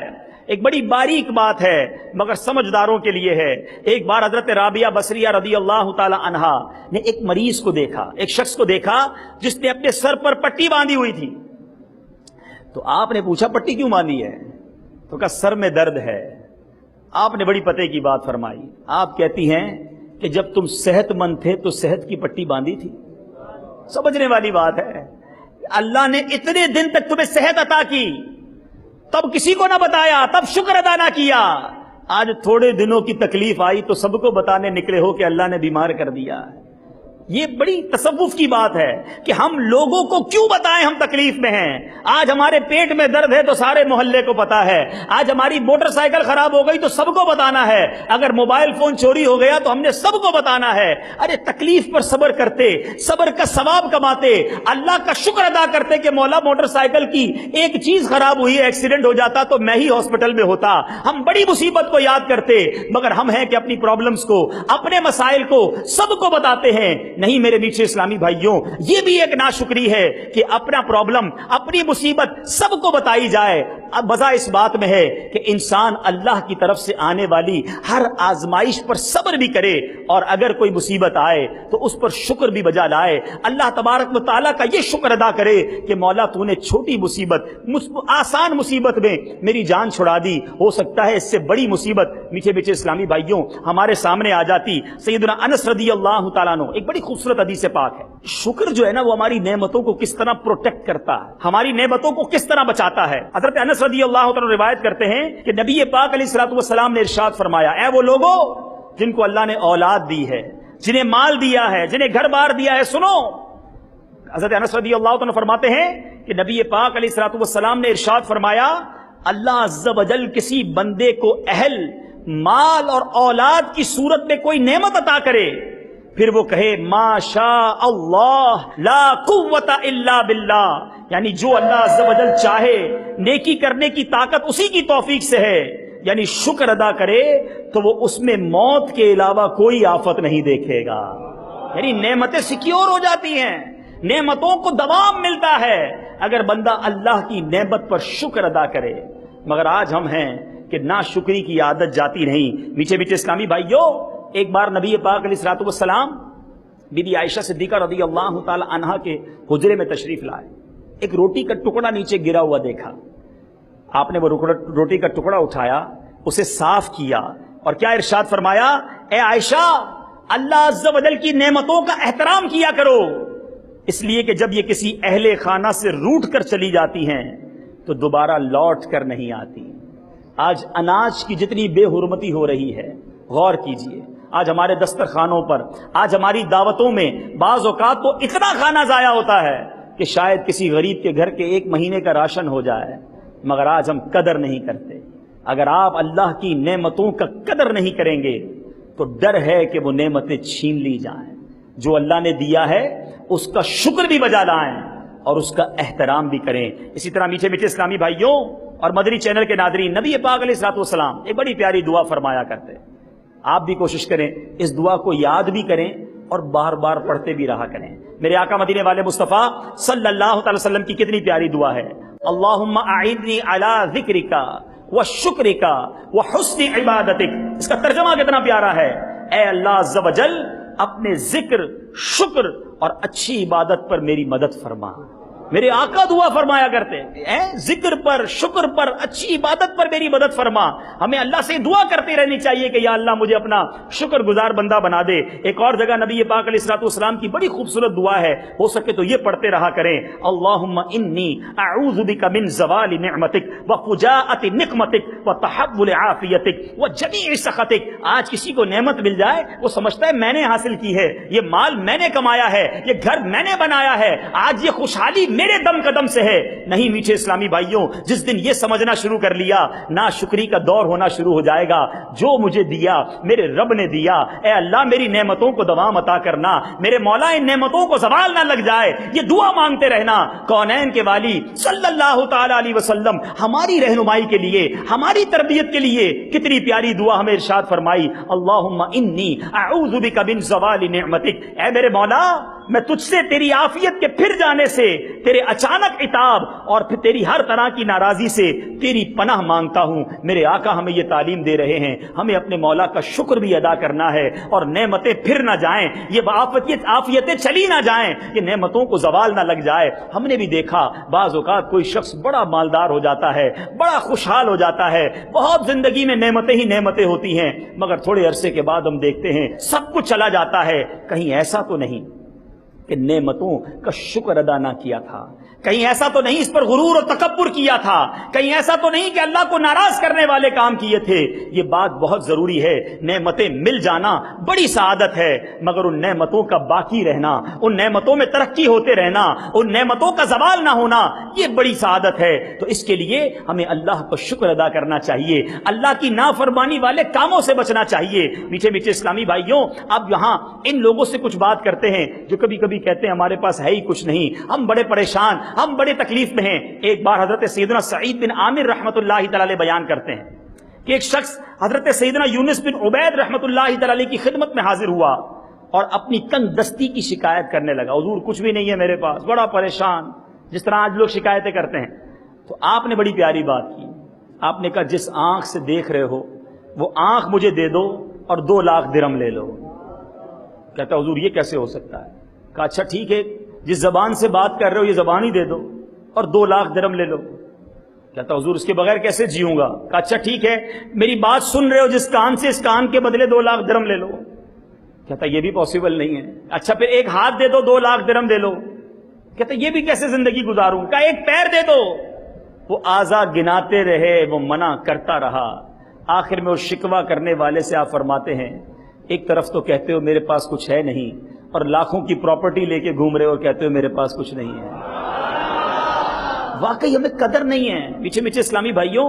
ایک بڑی باریک بات ہے مگر سمجھداروں کے لیے ہے۔ ایک بار حضرت رابعہ بصریہ رضی اللہ تعالی عنہا نے ایک مریض کو دیکھا، ایک شخص کو دیکھا جس نے اپنے سر پر پٹی باندھی ہوئی تھی۔ تو آپ نے پوچھا پٹی کیوں باندھی ہے؟ تو کہا سر میں درد ہے۔ آپ نے بڑی پتے کی بات فرمائی، آپ کہتی ہیں کہ جب تم صحت مند تھے تو صحت کی پٹی باندھی تھی۔ سمجھنے والی بات ہے، اللہ نے اتنے دن تک تمہیں صحت عطا کی، تب کسی کو نہ بتایا، تب شکر ادا نہ کیا، آج تھوڑے دنوں کی تکلیف آئی تو سب کو بتانے نکلے ہو کہ اللہ نے بیمار کر دیا ہے۔ یہ بڑی تصوف کی بات ہے کہ ہم لوگوں کو کیوں بتائیں ہم تکلیف میں ہیں۔ آج ہمارے پیٹ میں درد ہے تو سارے محلے کو پتا ہے، آج ہماری موٹر سائیکل خراب ہو گئی تو سب کو بتانا ہے، اگر موبائل فون چوری ہو گیا تو ہم نے سب کو بتانا ہے۔ ارے تکلیف پر صبر کرتے، صبر کا ثواب کماتے، اللہ کا شکر ادا کرتے کہ مولا موٹر سائیکل کی ایک چیز خراب ہوئی، ایکسیڈنٹ ہو جاتا تو میں ہی ہاسپٹل میں ہوتا۔ ہم بڑی مصیبت کو یاد کرتے مگر ہم ہیں کہ اپنی پرابلمز کو، اپنے مسائل کو سب کو بتاتے ہیں۔ نہیں میرے میٹھے اسلامی بھائیوں، یہ بھی ایک ناشکری ہے کہ اپنا پرابلم، اپنی مصیبت سب کو بتائی جائے۔ اب وجہ اس بات میں ہے کہ انسان اللہ کی طرف سے آنے والی ہر آزمائش پر صبر بھی کرے اور اگر کوئی مصیبت آئے تو اس پر شکر بھی بجا لائے، اللہ تبارک و تعالیٰ کا یہ شکر ادا کرے کہ مولا تو نے چھوٹی مصیبت، آسان مصیبت میں میری جان چھڑا دی، ہو سکتا ہے اس سے بڑی مصیبت میٹھے میٹھے اسلامی بھائیوں ہمارے سامنے آ جاتی۔ سیدنا انس رضی اللہ تعالیٰ عنہ، ایک بڑی خوبصورت حدیث پاک ہے، شکر جو ہے نا وہ ہماری نعمتوں کو کس طرح پروٹیکٹ کرتا ہے، ہماری نعمتوں کو کس طرح بچاتا ہے۔ حضرت انس رضی اللہ تعالیٰ روایت کرتے ہیں کہ نبی پاک علیہ الصلوۃ والسلام نے ارشاد فرمایا، اے وہ لوگوں جن کو اللہ نے اولاد دی ہے، جنہیں مال دیا ہے، جنہیں گھر بار دیا ہے، سنو۔ حضرت انس رضی اللہ تعالیٰ فرماتے ہیں کہ نبی پاک علیہ الصلوۃ والسلام نے ارشاد فرمایا، اللہ عز و جل کسی بندے کو اہل، مال اور اولاد کی صورت میں کوئی نعمت عطا کرے، پھر وہ کہے ما شاء اللہ لا قوت الا باللہ، یعنی جو اللہ عز و جل چاہے، نیکی کرنے کی طاقت اسی کی توفیق سے ہے، یعنی شکر ادا کرے تو وہ اس میں موت کے علاوہ کوئی آفت نہیں دیکھے گا۔ یعنی نعمتیں سیکیور ہو جاتی ہیں، نعمتوں کو دوام ملتا ہے اگر بندہ اللہ کی نعمت پر شکر ادا کرے۔ مگر آج ہم ہیں کہ ناشکری کی عادت جاتی نہیں۔ میٹھے میٹھے اسلامی بھائیوں، ایک بار نبی پاک علیہ الصلوۃ والسلام بی بی عائشہ صدیقہ رضی اللہ تعالی عنہا کے حجرے میں تشریف لائے، ایک روٹی کا ٹکڑا نیچے گرا ہوا دیکھا، آپ نے وہ روٹی کا ٹکڑا اٹھایا، اسے صاف کیا اور کیا ارشاد فرمایا، اے عائشہ اللہ عز و جل کی نعمتوں کا احترام کیا کرو، اس لیے کہ جب یہ کسی اہل خانہ سے روٹ کر چلی جاتی ہیں تو دوبارہ لوٹ کر نہیں آتی۔ آج اناج کی جتنی بے حرمتی ہو رہی ہے، غور کیجئے، آج ہمارے دسترخوانوں پر، آج ہماری دعوتوں میں بعض اوقات تو اتنا کھانا ضائع ہوتا ہے کہ شاید کسی غریب کے گھر کے 1 مہینے کا راشن ہو جائے، مگر آج ہم قدر نہیں کرتے۔ اگر آپ اللہ کی نعمتوں کا قدر نہیں کریں گے تو ڈر ہے کہ وہ نعمتیں چھین لی جائیں۔ جو اللہ نے دیا ہے اس کا شکر بھی بجا لائیں اور اس کا احترام بھی کریں۔ اسی طرح میٹھے میٹھے اسلامی بھائیوں اور مدنی چینل کے ناظرین، نبی پاک علیہ الصلوۃ والسلام ایک بڑی پیاری دعا فرمایا کرتے، آپ بھی کوشش کریں اس دعا کو یاد بھی کریں اور بار بار پڑھتے بھی رہا کریں۔ میرے آقا مدینے والے مصطفیٰ صلی اللہ تعالی وسلم کی کتنی پیاری دعا ہے، اللہم اعنی علی ذکرک وشکرک وحسن عبادتک۔ اس کا ترجمہ کتنا پیارا ہے، اے اللہ عز و جل اپنے ذکر، شکر اور اچھی عبادت پر میری مدد فرما۔ میرے آقا دعا فرمایا کرتے ہیں، ذکر پر، شکر پر، اچھی عبادت پر میری مدد فرما۔ ہمیں اللہ سے دعا کرتے رہنی چاہیے کہ یا اللہ مجھے اپنا شکر گزار بندہ بنا دے۔ ایک اور جگہ نبی پاک علیہ الصلوۃ والسلام کی بڑی خوبصورت دعا ہے، ہو سکے تو یہ پڑھتے رہا کریں، اللہم انی اعوذ بک من زوال نعمتک وفجاءۃ نقمتک وتحول عافیتک وجمیع سخطک۔ آج کسی کو نعمت مل جائے وہ سمجھتا ہے میں نے حاصل کی ہے، یہ مال میں نے کمایا ہے، یہ گھر میں نے بنایا ہے، آج یہ خوشحالی میرے دم قدم سے ہے۔ نہیں میٹھے اسلامی بھائیوں، جس دن یہ سمجھنا شروع کر لیا ناشکری کا دور ہونا شروع ہو جائے گا۔ جو مجھے دیا میرے رب نے دیا، اے اللہ میری نعمتوں کو دوام عطا کرنا، میرے مولا ان نعمتوں کو زوال نہ لگ جائے، یہ دعا مانگتے رہنا۔ کونین کے والی صلی اللہ تعالی علیہ وسلم ہماری رہنمائی کے لیے، ہماری تربیت کے لیے کتنی پیاری دعا ہمیں ارشاد فرمائی، اللہم انی اعوذ بک من زوال نعمتک۔ اے میرے مولا میں تجھ سے تیری عافیت کے پھر جانے سے، تیرے اچانک عتاب اور پھر تیری ہر طرح کی ناراضی سے تیری پناہ مانگتا ہوں۔ میرے آقا ہمیں یہ تعلیم دے رہے ہیں، ہمیں اپنے مولا کا شکر بھی ادا کرنا ہے اور نعمتیں پھر نہ جائیں، یہ عافیتیں چلی نہ جائیں، یہ نعمتوں کو زوال نہ لگ جائے۔ ہم نے بھی دیکھا بعض اوقات کوئی شخص بڑا مالدار ہو جاتا ہے، بڑا خوشحال ہو جاتا ہے، بہت زندگی میں نعمتیں ہی نعمتیں ہوتی ہیں، مگر تھوڑے عرصے کے بعد ہم دیکھتے ہیں سب کچھ چلا جاتا ہے۔ کہیں ایسا تو نہیں کہ نعمتوں کا شکر ادا نہ کیا تھا، کہیں ایسا تو نہیں اس پر غرور اور تکبر کیا تھا، کہیں ایسا تو نہیں کہ اللہ کو ناراض کرنے والے کام کیے تھے۔ یہ بات بہت ضروری ہے، نعمتیں مل جانا بڑی سعادت ہے، مگر ان نعمتوں کا باقی رہنا، ان نعمتوں میں ترقی ہوتے رہنا، ان نعمتوں کا زوال نہ ہونا، یہ بڑی سعادت ہے۔ تو اس کے لیے ہمیں اللہ کا شکر ادا کرنا چاہیے، اللہ کی نافرمانی والے کاموں سے بچنا چاہیے۔ میٹھے میٹھے اسلامی بھائیوں، اب یہاں ان لوگوں سے کچھ بات کرتے ہیں جو کبھی کبھی کہتے ہیں ہمارے پاس ہے ہی کچھ نہیں، ہم بڑے پریشان، ہم بڑے تکلیف میں ہیں۔ ایک بار حضرت سیدنا سعید بن عامر رحمۃ اللہ تعالی بیان کرتے ہیں کہ ایک شخص حضرت سیدنا یونس بن عبید رحمۃ اللہ تعالی کی خدمت میں حاضر ہوا اور اپنی تنگ دستی کی شکایت کرنے لگا، حضور کچھ بھی نہیں ہے میرے پاس، بڑا پریشان، جس طرح آج لوگ شکایتیں کرتے ہیں۔ تو آپ نے بڑی پیاری بات کی، آپ نے کہا جس آنکھ سے دیکھ رہے ہو وہ آنکھ مجھے دے دو اور 2 لاکھ درہم لے لو۔ کہتا حضور یہ کیسے ہو سکتا ہے؟ کہا اچھا ٹھیک ہے، جس زبان سے بات کر رہے ہو یہ زبان ہی دے دو اور 2 لاکھ درہم لے لو۔ کہتا حضور اس کے بغیر کیسے جیوں گا؟ کہا اچھا ٹھیک ہے، میری بات سن رہے ہو جس کان سے، اس کان کے بدلے 2 لاکھ درہم لے لو۔ کہتا یہ بھی پاسبل نہیں ہے۔ اچھا پھر ایک ہاتھ دے دو، 2 لاکھ درہم دے لو۔ کہتا یہ بھی کیسے زندگی گزاروں؟ کہا ایک پیر دے دو۔ وہ اعضاء گناتے رہے، وہ منع کرتا رہا، آخر میں وہ شکوہ کرنے والے سے آپ فرماتے ہیں ایک طرف تو کہتے ہو میرے پاس کچھ ہے نہیں، اور لاکھوں کی پراپرٹی لے کے گھوم رہے ہو اور کہتے ہو میرے پاس کچھ نہیں ہے۔ واقعی ہمیں قدر نہیں ہے۔ میٹھے میٹھے اسلامی بھائیوں،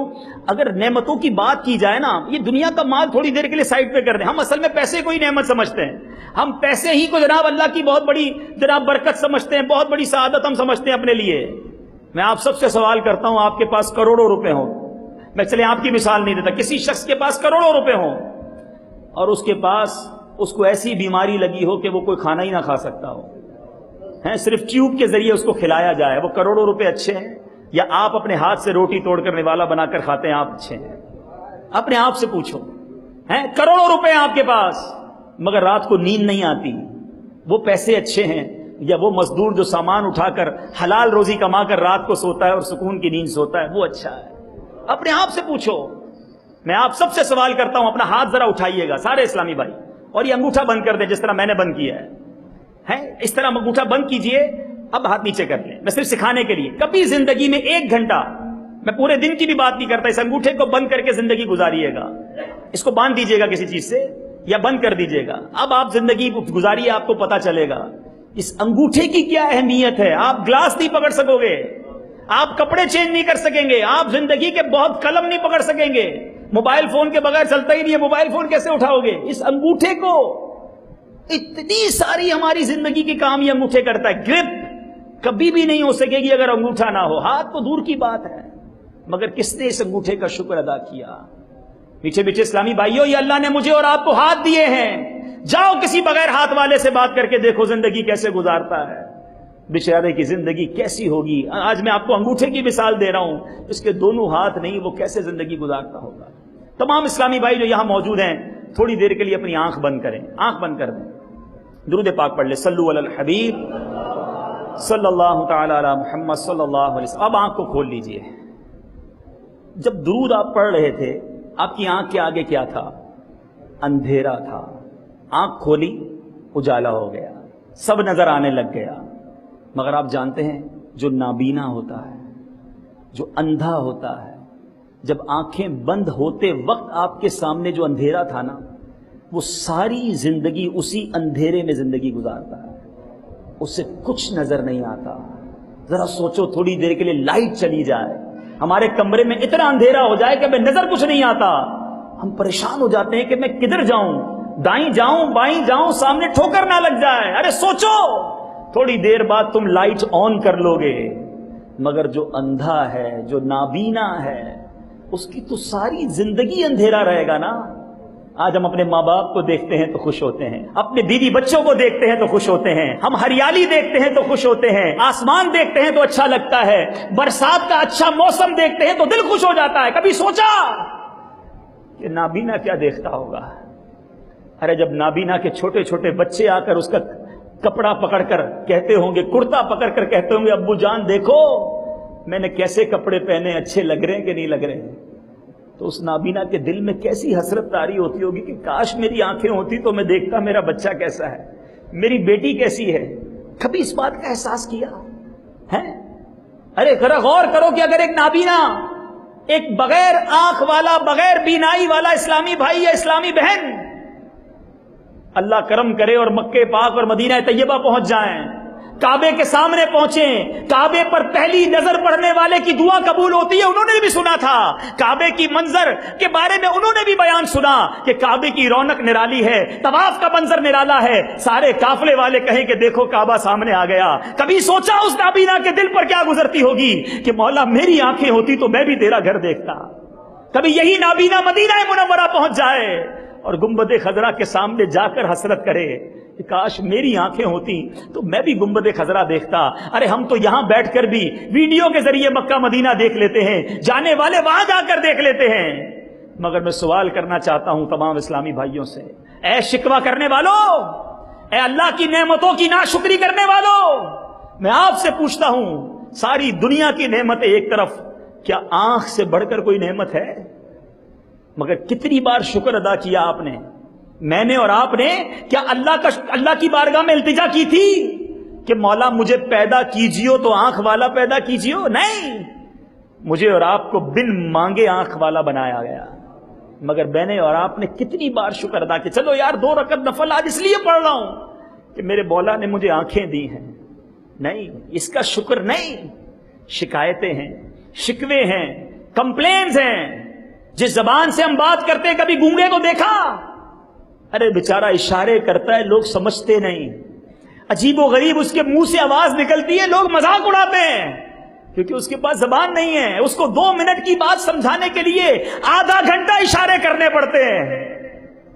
اگر نعمتوں کی بات کی جائے نا، یہ دنیا کا مال تھوڑی دیر کے لیے سائڈ پہ کر دیں، ہم اصل میں پیسے کو ہی نعمت سمجھتے ہیں، ہم پیسے ہی کو جناب اللہ کی بہت بڑی جناب برکت سمجھتے ہیں، بہت بڑی سعادت ہم سمجھتے ہیں اپنے لیے۔ میں آپ سب سے سوال کرتا ہوں، آپ کے پاس کروڑوں روپے ہوں، میں چلے آپ کی مثال نہیں دیتا، کسی شخص کے پاس کروڑوں روپے ہوں اور اس کے پاس اس کو ایسی بیماری لگی ہو کہ وہ کوئی کھانا ہی نہ کھا سکتا ہو, ہیں صرف ٹیوب کے ذریعے اس کو کھلایا جائے, وہ کروڑوں روپے اچھے ہیں؟ یا آپ اپنے ہاتھ سے روٹی توڑ کر نوالا بنا کر کھاتے ہیں, آپ اچھے ہیں؟ اپنے آپ سے پوچھو. ہیں کروڑوں روپے آپ کے پاس مگر رات کو نیند نہیں آتی, وہ پیسے اچھے ہیں یا وہ مزدور جو سامان اٹھا کر حلال روزی کما کر رات کو سوتا ہے اور سکون کی نیند سوتا ہے, وہ اچھا ہے؟ اپنے آپ سے پوچھو. میں آپ سب سے سوال کرتا ہوں, اپنا ہاتھ ذرا اٹھائیے گا سارے اسلامی بھائی, اور یہ انگوٹھا بند کر دیں جس طرح میں نے بند کیا ہے, اس طرح انگوٹھا بند کیجئے. اب ہاتھ نیچے کر لیں, میں صرف سکھانے کے لیے. کبھی زندگی میں 1 گھنٹہ, میں پورے دن کی بھی بات نہیں کرتا, اس انگوٹھے کو بند کر کے زندگی گزاریے گا. اس کو باندھ دیجیے گا کسی چیز سے یا بند کر دیجیے گا. اب آپ زندگی گزاریے, آپ کو پتا چلے گا اس انگوٹھے کی کیا اہمیت ہے. آپ گلاس نہیں پکڑ سکو گے, آپ کپڑے چینج نہیں کر سکیں گے, آپ زندگی کے بہت قلم نہیں پکڑ سکیں گے, موبائل فون کے بغیر چلتا ہی نہیں ہے, موبائل فون کیسے اٹھاؤ گے؟ اس انگوٹھے کو, اتنی ساری ہماری زندگی کے کام یہ انگوٹھے کرتا ہے. گرپ کبھی بھی نہیں ہو سکے گی اگر انگوٹھا نہ ہو. ہاتھ تو دور کی بات ہے, مگر کس نے اس انگوٹھے کا شکر ادا کیا؟ پیچھے پیچھے اسلامی بھائیوں, یہ اللہ نے مجھے اور آپ کو ہاتھ دیے ہیں. جاؤ کسی بغیر ہاتھ والے سے بات کر کے دیکھو زندگی کیسے گزارتا ہے, بیچارے کی زندگی کیسی ہوگی. آج میں آپ کو انگوٹھے کی مثال دے رہا ہوں, اس کے دونوں ہاتھ نہیں, وہ کیسے زندگی گزارتا ہوگا. تمام اسلامی بھائی جو یہاں موجود ہیں, تھوڑی دیر کے لیے اپنی آنکھ بند کریں, آنکھ بند کر دیں, درود پاک پڑھ لیں. صلو علی الحبیب صلی اللہ تعالی علی محمد صلی اللہ علیہ وسلم. اب آنکھ کو کھول لیجئے. جب درود آپ پڑھ رہے تھے, آپ کی آنکھ کے آگے کیا تھا؟ اندھیرا تھا. آنکھ کھولی, اجالا ہو گیا, سب نظر آنے لگ گیا. مگر آپ جانتے ہیں جو نابینا ہوتا ہے, جو اندھا ہوتا ہے, جب آنکھیں بند ہوتے وقت آپ کے سامنے جو اندھیرا تھا نا, وہ ساری زندگی اسی اندھیرے میں زندگی گزارتا ہے, اسے کچھ نظر نہیں آتا. ذرا سوچو, تھوڑی دیر کے لیے لائٹ چلی جائے, ہمارے کمرے میں اتنا اندھیرا ہو جائے کہ ہمیں نظر کچھ نہیں آتا, ہم پریشان ہو جاتے ہیں کہ میں کدھر جاؤں, دائیں جاؤں بائیں جاؤں, سامنے ٹھوکر نہ لگ جائے. ارے سوچو, تھوڑی دیر بعد تم لائٹ آن کر لو گے. مگر جو اندھا ہے, جو نابینا ہے, اس کی تو ساری زندگی اندھیرا رہے گا نا. آج ہم اپنے ماں باپ کو دیکھتے ہیں تو خوش ہوتے ہیں, اپنے بیوی بچوں کو دیکھتے ہیں تو خوش ہوتے ہیں, ہم ہریالی دیکھتے ہیں تو خوش ہوتے ہیں, آسمان دیکھتے ہیں تو اچھا لگتا ہے, برسات کا اچھا موسم دیکھتے ہیں تو دل خوش ہو جاتا ہے. کبھی سوچا کہ نابینا کیا دیکھتا ہوگا؟ ارے جب نابینا کے چھوٹے چھوٹے بچے آ کر اس کا کپڑا پکڑ کر کہتے ہوں گے, کرتا پکڑ کر کہتے ہوں گے, ابو جان دیکھو میں نے کیسے کپڑے پہنے, اچھے لگ رہے ہیں کہ نہیں لگ رہے ہیں, تو اس نابینا کے دل میں کیسی حسرت طاری ہوتی ہوگی کہ کاش میری آنکھیں ہوتی تو میں دیکھتا میرا بچہ کیسا ہے, میری بیٹی کیسی ہے. کبھی اس بات کا احساس کیا ہے؟ ارے ذرا غور کرو کہ اگر ایک نابینا, ایک بغیر آنکھ والا, بغیر بینائی والا اسلامی بھائی یا اسلامی بہن اللہ کرم کرے اور مکے پاک اور مدینہ طیبہ پہنچ جائیں, کعبے کے سامنے پہنچیں, کعبے پر پہلی نظر پڑنے والے کی دعا قبول ہوتی ہے. انہوں نے بھی سنا تھا کعبے کی منظر کے بارے میں, انہوں نے بھی بیان سنا کہ کعبے کی رونق نرالی ہے, طواف کا منظر نرالا ہے. سارے قافلے والے کہیں کہ دیکھو کعبہ سامنے آ گیا. کبھی سوچا اس نابینا کے دل پر کیا گزرتی ہوگی کہ مولا میری آنکھیں ہوتی تو میں بھی تیرا گھر دیکھتا. کبھی یہی نابینا مدینہ منورہ پہنچ جائے اور گنبد خضرا کے سامنے جا کر حسرت کرے کہ کاش میری آنکھیں ہوتی تو میں بھی گنبد خضرا دیکھتا. ارے ہم تو یہاں بیٹھ کر بھی ویڈیو کے ذریعے مکہ مدینہ دیکھ لیتے ہیں, جانے والے وہاں جا کر دیکھ لیتے ہیں. مگر میں سوال کرنا چاہتا ہوں تمام اسلامی بھائیوں سے, اے شکوہ کرنے والوں, اے اللہ کی نعمتوں کی ناشکری کرنے والوں, میں آپ سے پوچھتا ہوں, ساری دنیا کی نعمتیں ایک طرف, کیا آنکھ سے بڑھ کر کوئی نعمت ہے؟ مگر کتنی بار شکر ادا کیا آپ نے, میں نے اور آپ نے, کیا اللہ کی بارگاہ میں التجا کی تھی کہ مولا مجھے پیدا کیجیو تو آنکھ والا پیدا کیجیو؟ نہیں, مجھے اور آپ کو بن مانگے آنکھ والا بنایا گیا. مگر میں نے اور آپ نے کتنی بار شکر ادا کیا, چلو یار 2 رکعت نفل آج اس لیے پڑھ رہا ہوں کہ میرے مولا نے مجھے آنکھیں دی ہیں. نہیں, اس کا شکر نہیں. شکایتیں ہیں, شکوے ہیں, کمپلینز ہیں. جس زبان سے ہم بات کرتے ہیں, کبھی گونگے کو دیکھا؟ ارے بیچارہ اشارے کرتا ہے, لوگ سمجھتے نہیں. عجیب و غریب اس کے منہ سے آواز نکلتی ہے, لوگ مذاق اڑاتے ہیں کیونکہ اس کے پاس زبان نہیں ہے. اس کو 2 منٹ کی بات سمجھانے کے لیے آدھا گھنٹہ اشارے کرنے پڑتے ہیں.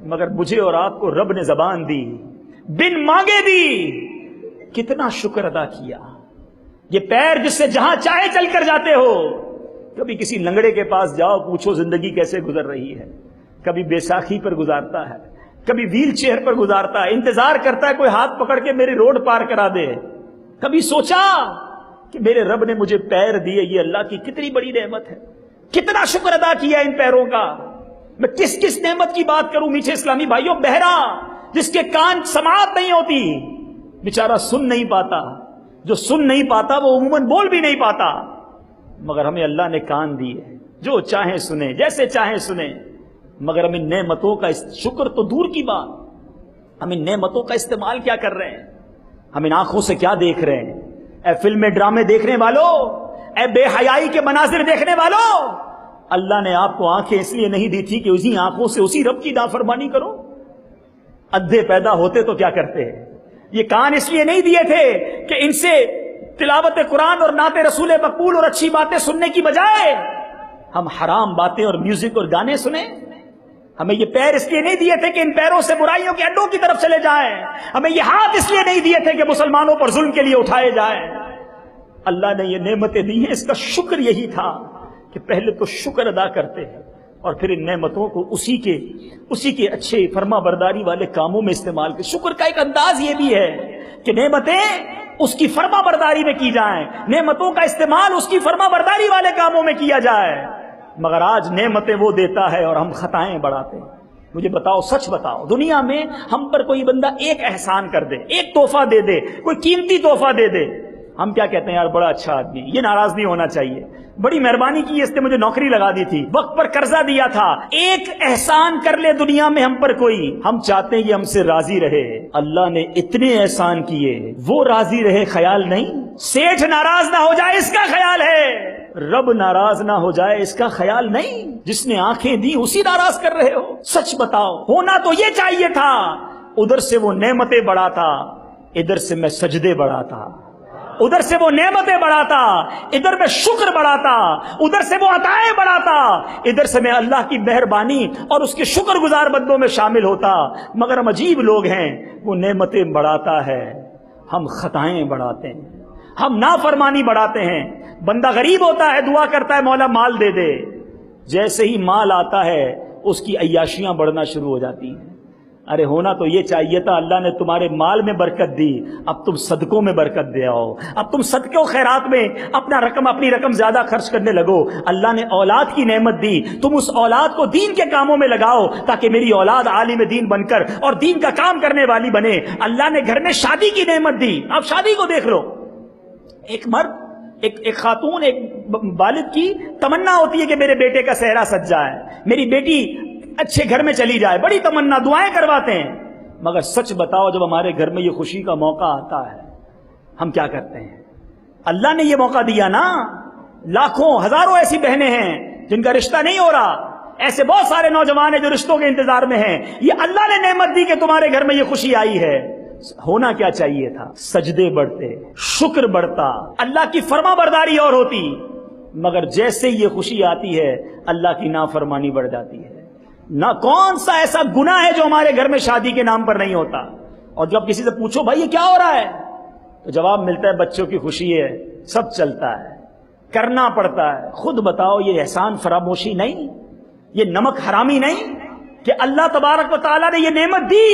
مگر مجھے اور آپ کو رب نے زبان دی، بن مانگے دی، کتنا شکر ادا کیا۔ یہ پیر جس سے جہاں چاہے چل کر جاتے ہو، کبھی کسی لنگڑے کے پاس جاؤ، پوچھو زندگی کیسے گزر رہی ہے، کبھی بیساکھی پر گزارتا ہے، کبھی ویل چیئر پر گزارتا ہے، انتظار کرتا ہے کوئی ہاتھ پکڑ کے میری روڈ پار کرا دے۔ کبھی سوچا کہ میرے رب نے مجھے پیر دیے، یہ اللہ کی کتنی بڑی نعمت ہے، کتنا شکر ادا کیا ان پیروں کا۔ میں کس کس نعمت کی بات کروں میٹھے اسلامی بھائیوں؟ بہرا جس کے کان سماعت نہیں ہوتی، بیچارہ سن نہیں پاتا، جو سن نہیں پاتا وہ عموماً بول بھی نہیں پاتا، مگر ہمیں اللہ نے کان دیے، جو چاہیں سنیں، جیسے چاہیں سنیں۔ مگر ہم ان نعمتوں کا شکر تو دور کی بات، ہم ان نعمتوں کا استعمال کیا کر رہے ہیں؟ ہم ان آنکھوں سے کیا دیکھ رہے ہیں؟ اے فلمیں ڈرامے دیکھنے والوں، اے بے حیائی کے مناظر دیکھنے والوں، اللہ نے آپ کو آنکھیں اس لیے نہیں دی تھی کہ اسی آنکھوں سے اسی رب کی نافرمانی کرو؟ ادھے پیدا ہوتے تو کیا کرتے ہیں؟ یہ کان اس لیے نہیں دیے تھے کہ ان سے تلاوت قرآن اور نعت رسول مقبول اور اچھی باتیں سننے کی بجائے ہم حرام باتیں اور میوزک اور گانے سنیں؟ ہمیں یہ پیر اس لیے نہیں دیے تھے کہ ان پیروں سے برائیوں کے اڈوں کی طرف چلے جائیں، ہمیں یہ ہاتھ اس لیے نہیں دیے تھے کہ مسلمانوں پر ظلم کے لیے اٹھائے جائیں۔ اللہ نے یہ نعمتیں دی ہیں، اس کا شکر یہی تھا کہ پہلے تو شکر ادا کرتے ہیں اور پھر ان نعمتوں کو اسی کے اچھے فرما برداری والے کاموں میں استعمال کریں۔ شکر کا ایک انداز یہ بھی ہے کہ نعمتیں اس کی فرما برداری میں کی جائیں، نعمتوں کا استعمال اس کی فرما برداری والے کاموں میں کیا جائے۔ مگر آج نعمتیں وہ دیتا ہے اور ہم خطائیں بڑھاتے ہیں۔ مجھے بتاؤ، سچ بتاؤ، دنیا میں ہم پر کوئی بندہ ایک احسان کر دے، ایک تحفہ دے دے، کوئی قیمتی تحفہ دے دے، ہم کیا کہتے ہیں؟ یار بڑا اچھا آدمی، یہ ناراض نہیں ہونا چاہیے، بڑی مہربانی کی، اس نے مجھے نوکری لگا دی تھی، وقت پر قرضہ دیا تھا۔ ایک احسان کر لے دنیا میں ہم پر کوئی، ہم چاہتے ہیں یہ ہم سے راضی رہے۔ اللہ نے اتنے احسان کیے، وہ راضی رہے خیال نہیں؟ سیٹھ ناراض نہ ہو جائے اس کا خیال ہے، رب ناراض نہ ہو جائے اس کا خیال نہیں؟ جس نے آنکھیں دی اسی ناراض کر رہے ہو؟ سچ بتاؤ، ہونا تو یہ چاہیے تھا، ادھر سے وہ نعمتیں بڑھاتا، ادھر سے میں سجدے بڑھاتا، ادھر سے وہ نعمتیں بڑھاتا، ادھر میں شکر بڑھاتا، ادھر سے وہ عطائیں بڑھاتا، ادھر سے میں اللہ کی مہربانی اور اس کے شکر گزار بندوں میں شامل ہوتا۔ مگر ہم عجیب لوگ ہیں، وہ نعمتیں بڑھاتا ہے، ہم خطائیں بڑھاتے ہیں، ہم نافرمانی بڑھاتے ہیں۔ بندہ غریب ہوتا ہے، دعا کرتا ہے مولا مال دے دے، جیسے ہی مال آتا ہے اس کی عیاشیاں بڑھنا شروع ہو جاتی ہیں۔ ارے ہونا تو یہ چاہیے تھا، اللہ نے تمہارے مال میں برکت دی، اب تم صدقوں میں برکت دے آؤ، اب تم صدقے و خیرات میں اپنی رقم زیادہ خرچ کرنے لگو۔ اللہ نے اولاد کی نعمت دی، تم اس اولاد کو دین کے کاموں میں لگاؤ تاکہ میری اولاد عالم دین بن کر اور دین کا کام کرنے والی بنے۔ اللہ نے گھر میں شادی کی نعمت دی، اب شادی کو دیکھ لو، ایک مرد ایک خاتون، ایک والد کی تمنا ہوتی ہے کہ میرے بیٹے کا صحرا سج جائے، میری بیٹی اچھے گھر میں چلی جائے، بڑی تمنا، دعائیں کرواتے ہیں۔ مگر سچ بتاؤ، جب ہمارے گھر میں یہ خوشی کا موقع آتا ہے ہم کیا کرتے ہیں؟ اللہ نے یہ موقع دیا نا، لاکھوں ہزاروں ایسی بہنیں ہیں جن کا رشتہ نہیں ہو رہا، ایسے بہت سارے نوجوان ہیں جو رشتوں کے انتظار میں ہیں، یہ اللہ نے نعمت دی کہ تمہارے گھر میں یہ خوشی آئی ہے۔ ہونا کیا چاہیے تھا؟ سجدے بڑھتے، شکر بڑھتا، اللہ کی فرما برداری اور ہوتی، مگر جیسے یہ خوشی آتی ہے اللہ کی نافرمانی بڑھ جاتی ہے۔ نہ کون سا ایسا گناہ ہے جو ہمارے گھر میں شادی کے نام پر نہیں ہوتا، اور جب کسی سے پوچھو بھائی یہ کیا ہو رہا ہے تو جواب ملتا ہے بچوں کی خوشی ہے، سب چلتا ہے، کرنا پڑتا ہے۔ خود بتاؤ، یہ احسان فراموشی نہیں؟ یہ نمک حرامی نہیں کہ اللہ تبارک و تعالیٰ نے یہ نعمت دی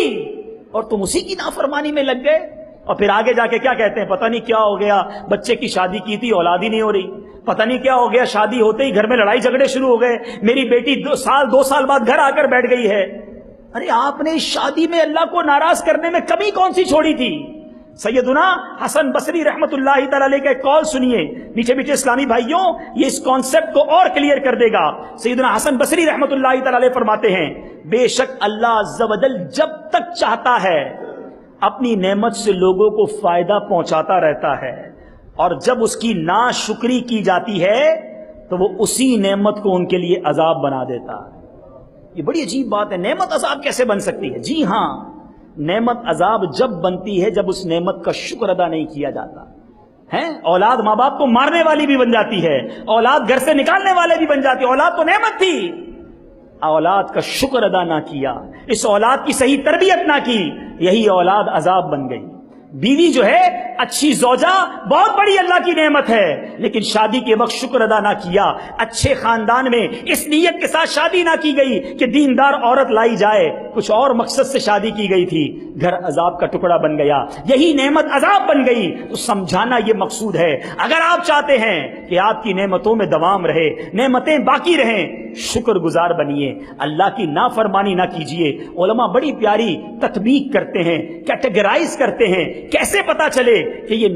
اور تم اسی کی نافرمانی میں لگ گئے؟ اور پھر آگے جا کے کیا کہتے ہیں؟ پتہ نہیں کیا ہو گیا، بچے کی شادی کی تھی اولاد ہی نہیں ہو رہی، پتہ نہیں کیا ہو گیا، شادی ہوتے ہی گھر میں لڑائی جھگڑے شروع ہو گئے، میری بیٹی 2 سال بعد گھر آ کر بیٹھ گئی ہے۔ ارے آپ نے اس شادی میں اللہ کو ناراض کرنے میں کمی کون سی چھوڑی تھی؟ سیدنا حسن بصری رحمت اللہ تعالی علیہ کا ایک قول سنیے میٹھے میٹھے اسلامی بھائیوں، یہ اس کانسیپٹ کو اور کلیئر کر دے گا۔ سیدنا حسن بصری رحمت اللہ تعالی علیہ فرماتے ہیں، بے شک اللہ عز و جل جب تک چاہتا ہے اپنی نعمت سے لوگوں کو فائدہ پہنچاتا رہتا ہے، اور جب اس کی ناشکری کی جاتی ہے تو وہ اسی نعمت کو ان کے لیے عذاب بنا دیتا ہے۔ یہ بڑی عجیب بات ہے، نعمت عذاب کیسے بن سکتی ہے؟ جی ہاں، نعمت عذاب جب بنتی ہے جب اس نعمت کا شکر ادا نہیں کیا جاتا ہے۔ اولاد ماں باپ کو مارنے والی بھی بن جاتی ہے، اولاد گھر سے نکالنے والے بھی بن جاتی ہے۔ اولاد تو نعمت تھی، اولاد کا شکر ادا نہ کیا، اس اولاد کی صحیح تربیت نہ کی، یہی اولاد عذاب بن گئی۔ بیوی جو ہے اچھی زوجہ بہت بڑی اللہ کی نعمت ہے، لیکن شادی کے وقت شکر ادا نہ کیا، اچھے خاندان میں اس نیت کے ساتھ شادی نہ کی گئی کہ دیندار عورت لائی جائے، کچھ اور مقصد سے شادی کی گئی تھی، گھر عذاب کا ٹکڑا بن گیا، یہی نعمت عذاب بن گئی۔ تو سمجھانا یہ مقصود ہے، اگر آپ چاہتے ہیں کہ آپ کی نعمتوں میں دوام رہے، نعمتیں باقی رہیں، شکر گزار بنیے، اللہ کی نافرمانی نہ کیجیے۔ علماء بڑی پیاری تطبیق کرتے ہیں، کیٹیگرائز کرتے ہیں، کیسے پتا چلے کہ یہ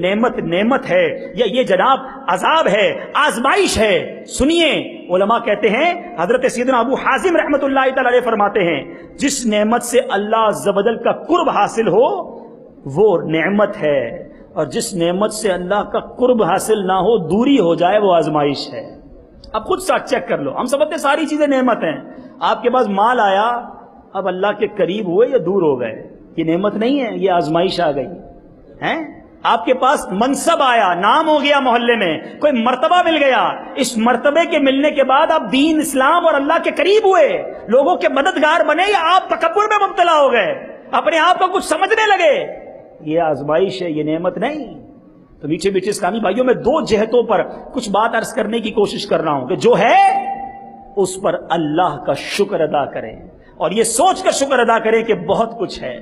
نعمت ہے یا یہ جناب عذاب ہے، آزمائش ہے۔ سنیے، علماء کہتے ہیں، حضرت سیدنا ابو حازم رحمت اللہ تعالی علیہ فرماتے ہیں، جس نعمت سے اللہ عز و جل کا قرب حاصل ہو وہ نعمت ہے، اور جس نعمت سے اللہ کا قرب حاصل نہ ہو، دوری ہو جائے، وہ آزمائش ہے۔ اب خود ساتھ چیک کر لو، ہم سمجھتے ساری چیزیں نعمت ہیں، آپ کے پاس مال آیا، اب اللہ کے قریب ہوئے یا دور ہو گئے، یہ نعمت نہیں ہے، یہ آزمائش آ گئی ہے۔ آپ کے پاس منصب آیا، نام ہو گیا محلے میں، کوئی مرتبہ مل گیا، اس مرتبے کے ملنے کے بعد آپ دین اسلام اور اللہ کے قریب ہوئے، لوگوں کے مددگار بنے، یا آپ تکبر میں مبتلا ہو گئے، اپنے آپ کو کچھ سمجھنے لگے، یہ آزمائش ہے، یہ نعمت نہیں۔ تو میٹھے میٹھے اسلامی بھائیوں، میں دو جہتوں پر کچھ بات عرض کرنے کی کوشش کر رہا ہوں کہ جو ہے اس پر اللہ کا شکر ادا کریں، اور یہ سوچ کر شکر ادا کریں کہ بہت کچھ ہے،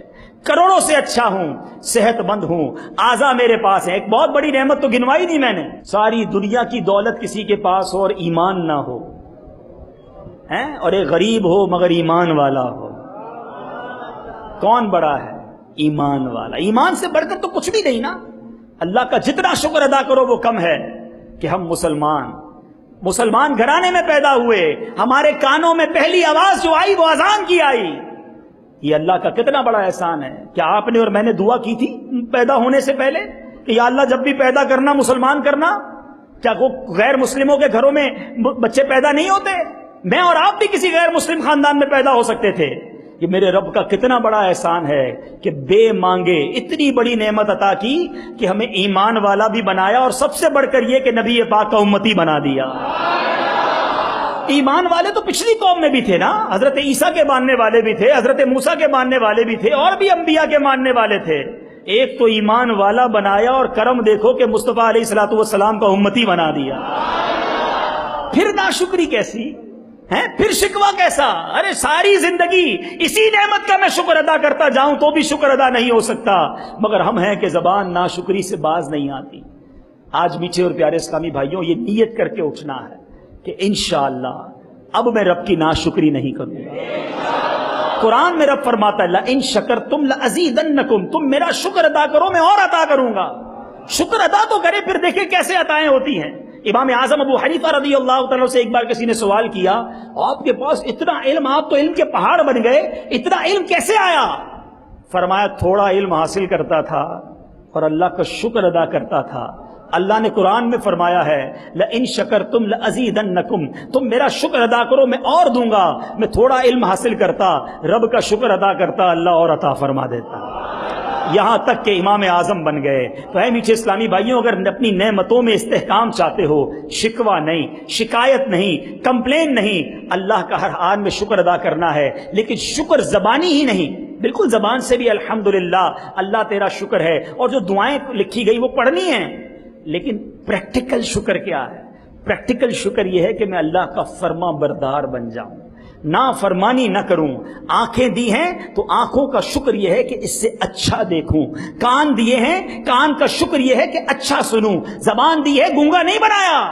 کروڑوں سے اچھا ہوں، صحت مند ہوں، اعضاء میرے پاس ہیں۔ ایک بہت بڑی نعمت تو گنوائی نہیں میں نے، ساری دنیا کی دولت کسی کے پاس ہو اور ایمان نہ ہو، اور ایک غریب ہو مگر ایمان والا ہو، کون بڑا ہے؟ ایمان والا۔ ایمان سے بڑھ کر تو کچھ بھی نہیں نا۔ اللہ کا جتنا شکر ادا کرو وہ کم ہے کہ ہم مسلمان گھرانے میں پیدا ہوئے، ہمارے کانوں میں پہلی آواز جو آئی وہ اذان کی آئی، یہ اللہ کا کتنا بڑا احسان ہے۔ کیا آپ نے اور میں نے دعا کی تھی پیدا ہونے سے پہلے کہ یا اللہ جب بھی پیدا کرنا مسلمان کرنا؟ کیا وہ غیر مسلموں کے گھروں میں بچے پیدا نہیں ہوتے؟ میں اور آپ بھی کسی غیر مسلم خاندان میں پیدا ہو سکتے تھے۔ یہ میرے رب کا کتنا بڑا احسان ہے کہ بے مانگے اتنی بڑی نعمت عطا کی کہ ہمیں ایمان والا بھی بنایا، اور سب سے بڑھ کر یہ کہ نبی پاک کا امتی بنا دیا۔ ایمان والے تو پچھلی قوم میں بھی تھے نا، حضرت عیسیٰ کے ماننے والے بھی تھے، حضرت موسیٰ کے ماننے والے بھی تھے، اور بھی انبیاء کے ماننے والے تھے۔ ایک تو ایمان والا بنایا، اور کرم دیکھو کہ مصطفیٰ علیہ الصلوۃ والسلام کا امتی بنا دیا۔ پھر ناشکری کیسی ہے؟ پھر شکوہ کیسا؟ ارے ساری زندگی اسی نعمت کا میں شکر ادا کرتا جاؤں تو بھی شکر ادا نہیں ہو سکتا، مگر ہم ہیں کہ زبان ناشکری سے باز نہیں آتی۔ آج میٹھے اور پیارے اسلامی بھائیوں، یہ نیت کر کے اٹھنا ہے کہ انشاءاللہ اب میں رب کی ناشکری نہیں کروں گا۔ قرآن میں رب فرماتا ہے لَإِن شَكَرْتُمْ لَأَزِيدَنَّكُمْ، تم میرا شکر ادا کرو میں اور عطا کروں گا۔ شکر ادا تو کرے، پھر دیکھیں کیسے عطائیں ہوتی ہیں۔ امام اعظم ابو حنیفہ رضی اللہ تعالیٰ سے ایک بار کسی نے سوال کیا، آپ کے پاس اتنا علم، آپ تو علم کے پہاڑ بن گئے، اتنا علم کیسے آیا؟ فرمایا تھوڑا علم حاصل کرتا تھا اور اللہ کا شکر ادا کرتا تھا۔ اللہ نے قرآن میں فرمایا ہے لَإِن شَكَرْتُمْ لَأَزِيدَنَّكُمْ، تم میرا شکر ادا کرو میں اور دوں گا۔ میں تھوڑا علم حاصل کرتا، رب کا شکر ادا کرتا، اللہ اور عطا فرما دیتا، یہاں تک کہ امام اعظم بن گئے۔ تو اے میٹھے اسلامی بھائیوں، اگر اپنی نعمتوں میں استحکام چاہتے ہو، شکوہ نہیں، شکایت نہیں، کمپلین نہیں، اللہ کا ہر حال میں شکر ادا کرنا ہے، لیکن شکر زبانی ہی نہیں، بالکل زبان سے بھی الحمدللہ اللہ تیرا شکر ہے، اور جو دعائیں لکھی گئی وہ پڑھنی ہیں، لیکن پریکٹیکل شکر کیا ہے؟ پریکٹیکل شکر یہ ہے کہ میں اللہ کا فرما بردار بن جاؤں، نافرمانی نہ کروں۔ آنکھیں دی ہیں تو آنکھوں کا شکر یہ ہے کہ اس سے اچھا دیکھوں، کان دیے ہیں، کان کا شکر یہ ہے کہ اچھا سنوں، زبان دی ہے، گونگا نہیں بنایا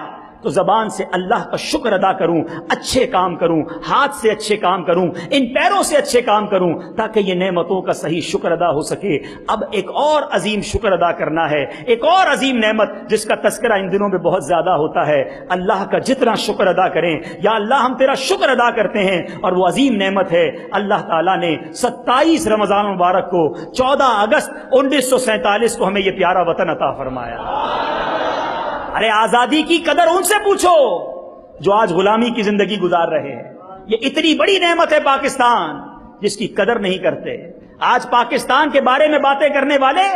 تو زبان سے اللہ کا شکر ادا کروں، اچھے کام کروں، ہاتھ سے اچھے کام کروں، ان پیروں سے اچھے کام کروں، تاکہ یہ نعمتوں کا صحیح شکر ادا ہو سکے۔ اب ایک اور عظیم شکر ادا کرنا ہے، ایک اور عظیم نعمت جس کا تذکرہ ان دنوں میں بہت زیادہ ہوتا ہے۔ اللہ کا جتنا شکر ادا کریں، یا اللہ ہم تیرا شکر ادا کرتے ہیں، اور وہ عظیم نعمت ہے اللہ تعالیٰ نے 27 رمضان مبارک کو 14 اگست 1947 کو ہمیں یہ پیارا وطن عطا فرمایا۔ ارے آزادی کی قدر ان سے پوچھو جو آج غلامی کی زندگی گزار رہے ہیں۔ یہ اتنی بڑی نعمت ہے پاکستان، جس کی قدر نہیں کرتے۔ آج پاکستان کے بارے میں باتیں کرنے والے،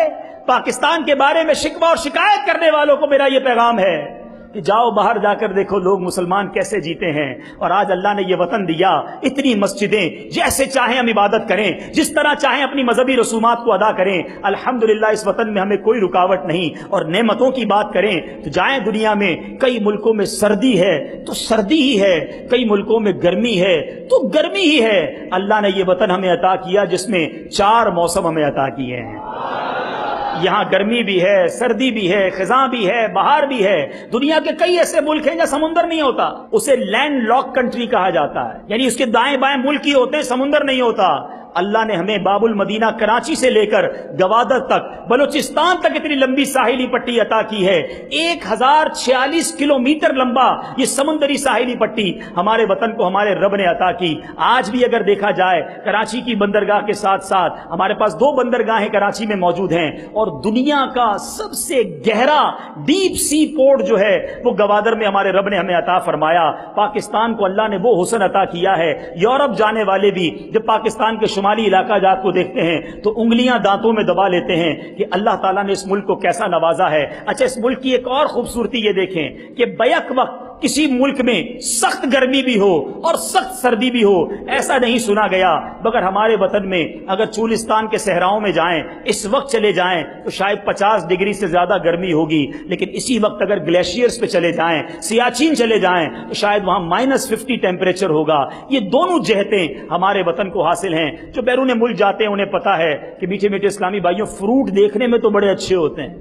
پاکستان کے بارے میں شکوہ اور شکایت کرنے والوں کو میرا یہ پیغام ہے کہ جاؤ باہر جا کر دیکھو لوگ مسلمان کیسے جیتے ہیں، اور آج اللہ نے یہ وطن دیا، اتنی مسجدیں، جیسے چاہیں ہم عبادت کریں، جس طرح چاہیں اپنی مذہبی رسومات کو ادا کریں، الحمدللہ اس وطن میں ہمیں کوئی رکاوٹ نہیں۔ اور نعمتوں کی بات کریں تو جائیں دنیا میں، کئی ملکوں میں سردی ہے تو سردی ہی ہے، کئی ملکوں میں گرمی ہے تو گرمی ہی ہے۔ اللہ نے یہ وطن ہمیں عطا کیا جس میں 4 موسم ہمیں عطا کیے ہیں۔ یہاں گرمی بھی ہے، سردی بھی ہے، خزاں بھی ہے، بہار بھی ہے۔ دنیا کے کئی ایسے ملک ہیں جہاں سمندر نہیں ہوتا، اسے لینڈ لاک کنٹری کہا جاتا ہے، یعنی اس کے دائیں بائیں ملک ہی ہوتے ہیں، سمندر نہیں ہوتا۔ اللہ نے ہمیں باب المدینہ کراچی سے لے کر گوادر تک، بلوچستان تک اتنی لمبی ساحلی پٹی عطا کی ہے۔ 1046 کلومیٹر لمبا یہ سمندری ساحلی پٹی ہمارے وطن کو ہمارے رب نے عطا کی۔ آج بھی اگر دیکھا جائے کراچی کی بندرگاہ کے ساتھ ساتھ ہمارے پاس 2 بندرگاہیں کراچی میں موجود ہیں، اور دنیا کا سب سے گہرا ڈیپ سی پورٹ جو ہے وہ گوادر میں ہمارے رب نے ہمیں عطا فرمایا۔ پاکستان کو اللہ نے وہ حسن عطا کیا ہے، یورپ جانے والے بھی جب پاکستان کے شمالی علاقہ جات کو دیکھتے ہیں تو انگلیاں دانتوں میں دبا لیتے ہیں کہ اللہ تعالیٰ نے اس ملک کو کیسا نوازا ہے۔ اچھا، اس ملک کی ایک اور خوبصورتی یہ دیکھیں کہ بیک وقت کسی ملک میں سخت گرمی بھی ہو اور سخت سردی بھی ہو، ایسا نہیں سنا گیا، مگر ہمارے وطن میں اگر چولستان کے صحراؤں میں جائیں، اس وقت چلے جائیں تو شاید 50 ڈگری سے زیادہ گرمی ہوگی، لیکن اسی وقت اگر گلیشیئرز پہ چلے جائیں، سیاچین چلے جائیں تو شاید وہاں -50 ٹیمپریچر ہوگا۔ یہ دونوں جہتیں ہمارے وطن کو حاصل ہیں۔ جو بیرون ملک جاتے ہیں انہیں پتا ہے کہ میٹھے میٹھے اسلامی بھائیوں، فروٹ دیکھنے میں تو بڑے اچھے ہوتے ہیں،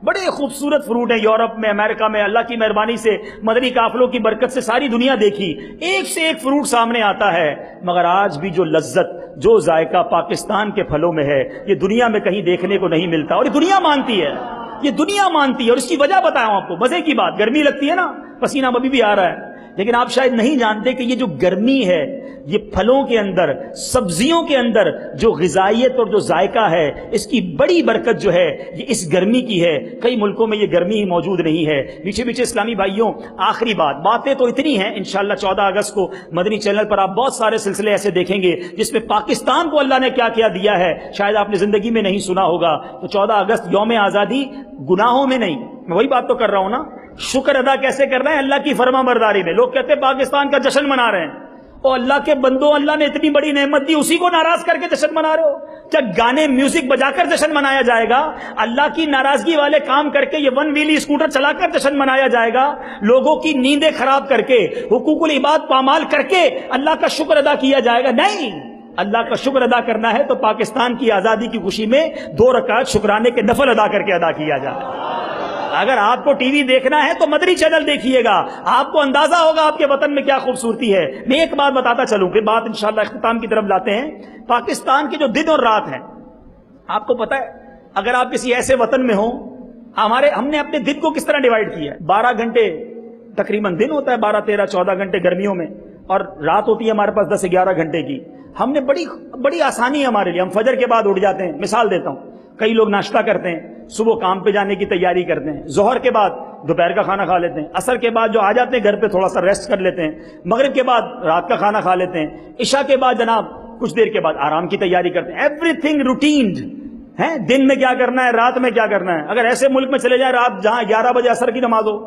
بڑے خوبصورت فروٹ ہیں۔ یورپ میں، امریکہ میں اللہ کی مہربانی سے مدنی قافلوں کی برکت سے ساری دنیا دیکھی، ایک سے ایک فروٹ سامنے آتا ہے، مگر آج بھی جو لذت، جو ذائقہ پاکستان کے پھلوں میں ہے یہ دنیا میں کہیں دیکھنے کو نہیں ملتا، اور یہ دنیا مانتی ہے، یہ دنیا مانتی ہے۔ اور اس کی وجہ بتاؤں آپ کو، مزے کی بات، گرمی لگتی ہے نا، پسینہ ابھی بھی آ رہا ہے، لیکن آپ شاید نہیں جانتے کہ یہ جو گرمی ہے، یہ پھلوں کے اندر، سبزیوں کے اندر جو غذائیت اور جو ذائقہ ہے، اس کی بڑی برکت جو ہے یہ اس گرمی کی ہے۔ کئی ملکوں میں یہ گرمی ہی موجود نہیں ہے۔ میٹھے میٹھے اسلامی بھائیوں، آخری باتیں تو اتنی ہیں، انشاءاللہ 14 اگست کو مدنی چینل پر آپ بہت سارے سلسلے ایسے دیکھیں گے جس میں پاکستان کو اللہ نے کیا کیا دیا ہے، شاید آپ نے زندگی میں نہیں سنا ہوگا۔ تو 14 اگست یوم آزادی گناہوں میں نہیں، میں وہی بات تو کر رہا ہوں نا، شکر ادا کیسے کرنا ہے؟ اللہ کی فرما برداری میں۔ لوگ کہتے ہیں پاکستان کا جشن منا رہے ہیں، اور اللہ کے بندوں، اللہ نے اتنی بڑی نعمت دی، اسی کو ناراض کر کے جشن منا رہے ہو؟ کیا گانے میوزک بجا کر جشن منایا جائے گا؟ اللہ کی ناراضگی والے کام کر کے، یہ 1 ویلی اسکوٹر چلا کر جشن منایا جائے گا؟ لوگوں کی نیندیں خراب کر کے، حقوق العباد پامال کر کے اللہ کا شکر ادا کیا جائے گا؟ نہیں، اللہ کا شکر ادا کرنا ہے تو پاکستان کی آزادی کی خوشی میں 2 رکعت شکرانے کے نفل ادا کر کے ادا کیا جائے۔ اگر آپ کو ٹی وی دیکھنا ہے تو مدنی چینل دیکھیے گا، آپ کو اندازہ ہوگا آپ کے وطن میں کیا خوبصورتی ہے۔ میں ایک بات بتاتا چلوں، پھر بات انشاءاللہ اختتام کی طرف لاتے ہیں۔ پاکستان کے جو دن اور رات ہیں، آپ کو پتہ ہے اگر آپ کسی ایسے وطن میں ہوں، ہم نے اپنے دن کو کس طرح ڈیوائیڈ کیا ہے؟ 12 گھنٹے تقریباً دن ہوتا ہے، 12 13 14 گھنٹے گرمیوں میں، اور رات ہوتی ہے ہمارے پاس 10 سے 11 گھنٹے کی۔ ہم نے بڑی آسانی ہے ہمارے لیے، ہم فجر کے بعد اٹھ جاتے ہیں۔ مثال دیتا ہوں، کئی لوگ ناشتہ کرتے ہیں، صبح کام پہ جانے کی تیاری کرتے ہیں، ظہر کے بعد دوپہر کا کھانا کھا لیتے ہیں، عصر کے بعد جو آ جاتے ہیں گھر پہ تھوڑا سا ریسٹ کر لیتے ہیں، مغرب کے بعد رات کا کھانا کھا لیتے ہیں، عشاء کے بعد جناب کچھ دیر کے بعد آرام کی تیاری کرتے ہیں۔ ایوری تھنگ روٹینڈ ہے، دن میں کیا کرنا ہے، رات میں کیا کرنا ہے۔ اگر ایسے ملک میں چلے جائیں رات جہاں 11 بجے عصر کی نماز ہو،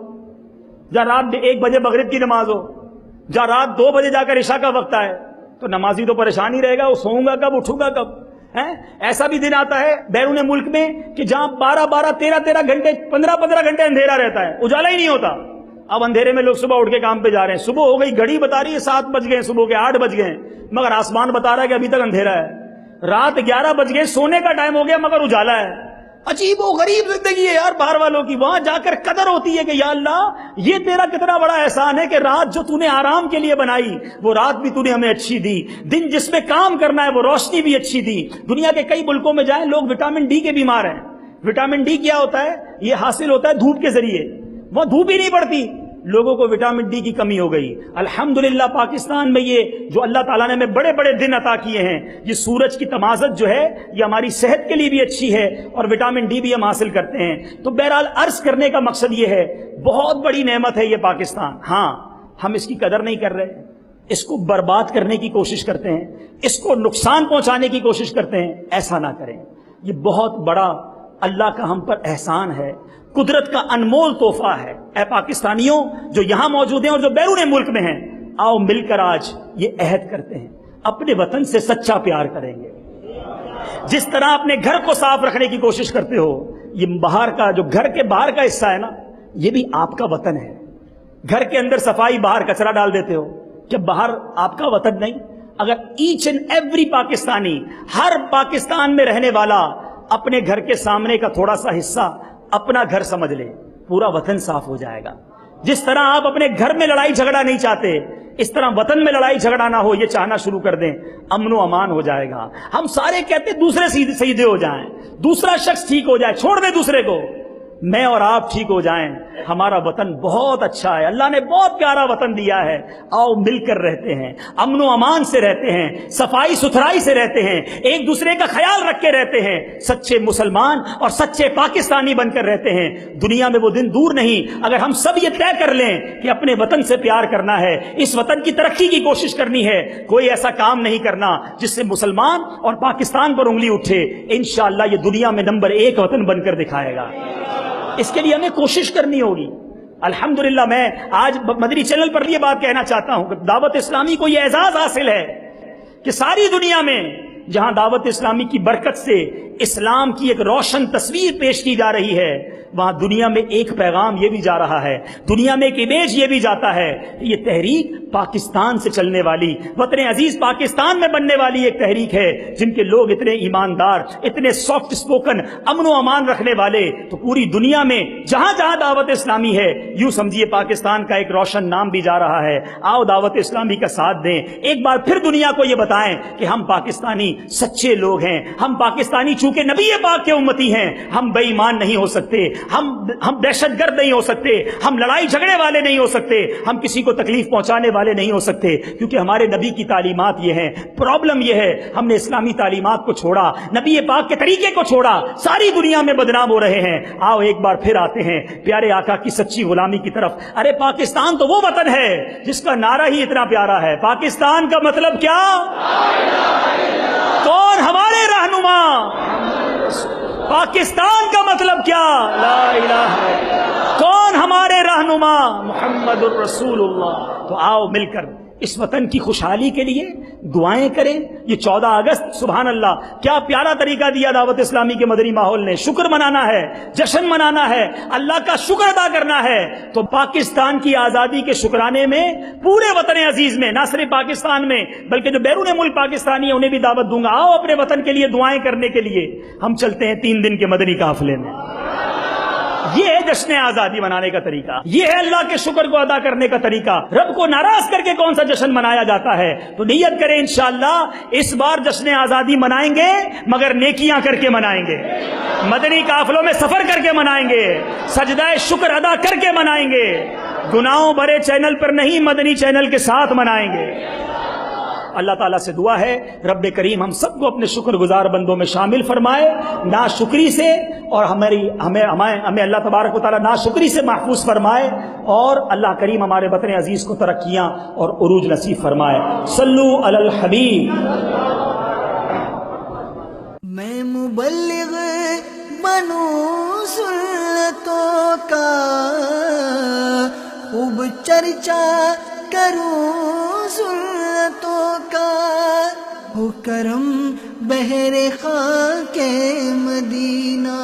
جہاں رات 1 بجے مغرب کی نماز ہو، جہاں رات 2 بجے جا کر عشاء کا وقت آئے، تو نمازی تو پریشان ہی رہے گا، وہ سوؤں گا کب، اٹھوں گا کب۔ ایسا بھی دن آتا ہے بیرون ملک میں کہ جہاں 12 13 گھنٹے 15 گھنٹے اندھیرا رہتا ہے، اجالا ہی نہیں ہوتا۔ اب اندھیرے میں لوگ صبح اٹھ کے کام پہ جا رہے ہیں، صبح ہو گئی، گھڑی بتا رہی ہے 7 بج گئے، صبح کے 8 بج گئے، مگر آسمان بتا رہا ہے کہ ابھی تک اندھیرا ہے۔ رات 11 بج گئے، سونے کا ٹائم ہو گیا، مگر اجالا ہے۔ عجیب و غریب زندگی ہے یار باہر والوں کی۔ وہاں جا کر قدر ہوتی ہے کہ یا اللہ یہ تیرا کتنا بڑا احسان ہے کہ رات جو تو نے آرام کے لیے بنائی وہ رات بھی تو نے ہمیں اچھی دی، دن جس میں کام کرنا ہے وہ روشنی بھی اچھی دی۔ دنیا کے کئی ملکوں میں جائیں لوگ وٹامن ڈی کے بیمار ہیں۔ وٹامن ڈی کیا ہوتا ہے؟ یہ حاصل ہوتا ہے دھوپ کے ذریعے، وہ دھوپ ہی نہیں پڑتی، لوگوں کو وٹامن ڈی کی کمی ہو گئی۔ الحمدللہ پاکستان میں یہ جو اللہ تعالیٰ نے ہمیں بڑے بڑے دن عطا کیے ہیں، یہ سورج کی تمازت جو ہے یہ ہماری صحت کے لیے بھی اچھی ہے اور وٹامن ڈی بھی ہم حاصل کرتے ہیں۔ تو بہرحال عرض کرنے کا مقصد یہ ہے، بہت بڑی نعمت ہے یہ پاکستان۔ ہاں، ہم اس کی قدر نہیں کر رہے، اس کو برباد کرنے کی کوشش کرتے ہیں، اس کو نقصان پہنچانے کی کوشش کرتے ہیں۔ ایسا نہ کریں، یہ بہت بڑا اللہ کا ہم پر احسان ہے۔ قدرت کا انمول تحفہ ہے. اے پاکستانیوں جو یہاں موجود ہیں اور جو بیرون ملک میں ہیں، آؤ مل کر آج یہ عہد کرتے ہیں اپنے وطن سے سچا پیار کریں گے. جس طرح اپنے گھر کو صاف رکھنے کی کوشش کرتے ہو، یہ باہر کا جو گھر کے باہر کا حصہ ہے نا، یہ بھی آپ کا وطن ہے. گھر کے اندر صفائی، باہر کچرا ڈال دیتے ہو، جب باہر آپ کا وطن نہیں. اگر ایچ اینڈ ایوری پاکستانی، ہر پاکستان میں رہنے والا اپنے گھر کے سامنے کا تھوڑا سا حصہ اپنا گھر سمجھ لے، پورا وطن صاف ہو جائے گا. جس طرح آپ اپنے گھر میں لڑائی جھگڑا نہیں چاہتے، اس طرح وطن میں لڑائی جھگڑا نہ ہو، یہ چاہنا شروع کر دیں، امن و امان ہو جائے گا. ہم سارے کہتے دوسرے سیدھے ہو جائیں، دوسرا شخص ٹھیک ہو جائے، چھوڑ دیں دوسرے کو، میں اور آپ ٹھیک ہو جائیں. ہمارا وطن بہت اچھا ہے، اللہ نے بہت پیارا وطن دیا ہے. آؤ مل کر رہتے ہیں، امن و امان سے رہتے ہیں، صفائی ستھرائی سے رہتے ہیں، ایک دوسرے کا خیال رکھ کے رہتے ہیں، سچے مسلمان اور سچے پاکستانی بن کر رہتے ہیں. دنیا میں وہ دن دور نہیں اگر ہم سب یہ طے کر لیں کہ اپنے وطن سے پیار کرنا ہے، اس وطن کی ترقی کی کوشش کرنی ہے، کوئی ایسا کام نہیں کرنا جس سے مسلمان اور پاکستان پر انگلی اٹھے. انشاءاللہ یہ دنیا میں نمبر 1 وطن بن کر دکھائے گا. اس کے لیے ہمیں کوشش کرنی ہوگی. الحمدللہ میں آج مدنی چینل پر یہ بات کہنا چاہتا ہوں کہ دعوت اسلامی کو یہ اعزاز حاصل ہے کہ ساری دنیا میں جہاں دعوت اسلامی کی برکت سے اسلام کی ایک روشن تصویر پیش کی جا رہی ہے، وہاں دنیا میں ایک پیغام یہ بھی جا رہا ہے، دنیا میں ایک امیج یہ بھی جاتا ہے کہ یہ تحریک پاکستان سے چلنے والی، وطن عزیز پاکستان میں بننے والی ایک تحریک ہے. جن کے لوگ اتنے ایماندار، اتنے سافٹ سپوکن، امن و امان رکھنے والے، تو پوری دنیا میں جہاں جہاں دعوت اسلامی ہے، یوں سمجھیے پاکستان کا ایک روشن نام بھی جا رہا ہے. آؤ دعوت اسلامی کا ساتھ دیں، ایک بار پھر دنیا کو یہ بتائیں کہ ہم پاکستانی سچے لوگ ہیں، ہم پاکستانی چونکہ نبی پاک کے امتی ہیں، ہم بے ایمان نہیں ہو سکتے، ہم دہشت گرد نہیں ہو سکتے، ہم لڑائی جھگڑے والے نہیں ہو سکتے، ہم کسی کو تکلیف پہنچانے والے نہیں ہو سکتے، کیونکہ ہمارے نبی کی تعلیمات یہ ہیں. پرابلم یہ ہے ہم نے اسلامی تعلیمات کو چھوڑا، نبی پاک کے طریقے کو چھوڑا، ساری دنیا میں بدنام ہو رہے ہیں. آؤ ایک بار پھر آتے ہیں پیارے آقا کی سچی غلامی کی طرف. ارے پاکستان تو وہ وطن ہے جس کا نعرہ ہی اتنا پیارا ہے. پاکستان کا مطلب کیا؟ کون ہمارے رہنما؟ پاکستان کا مطلب کیا؟ لا الہ الا اللہ. کون ہمارے رہنما؟ محمد الرسول اللہ. تو آؤ مل کر اس وطن کی خوشحالی کے لیے دعائیں کریں. یہ 14 اگست سبحان اللہ کیا پیارا طریقہ دیا دعوت اسلامی کے مدنی ماحول نے. شکر منانا ہے، جشن منانا ہے، اللہ کا شکر ادا کرنا ہے. تو پاکستان کی آزادی کے شکرانے میں پورے وطن عزیز میں، نہ صرف پاکستان میں بلکہ جو بیرون ملک پاکستانی ہیں انہیں بھی دعوت دوں گا. آؤ اپنے وطن کے لیے دعائیں کرنے کے لیے ہم چلتے ہیں 3 دن کے مدنی قافلے میں. یہ ہے جشن آزادی منانے کا طریقہ، یہ ہے اللہ کے شکر کو ادا کرنے کا طریقہ. رب کو ناراض کر کے کون سا جشن منایا جاتا ہے؟ تو نیت کریں انشاءاللہ اس بار جشن آزادی منائیں گے مگر نیکیاں کر کے منائیں گے، مدنی قافلوں میں سفر کر کے منائیں گے، سجدہ شکر ادا کر کے منائیں گے، گناہوں بھرے چینل پر نہیں مدنی چینل کے ساتھ منائیں گے. اللہ تعالیٰ سے دعا ہے رب کریم ہم سب کو اپنے شکر گزار بندوں میں شامل فرمائے، ناشکری سے اور ہمیں اللہ تبارک و تعالیٰ ناشکری سے محفوظ فرمائے، اور اللہ کریم ہمارے وطن عزیز کو ترقیاں اور عروج نصیب فرمائے. صلو علی الحبیب. میں مبلغ بنوں سنتوں کا، خوب چرچا کروں سنتوں کا، ہو کرم بہر خاک مدینہ.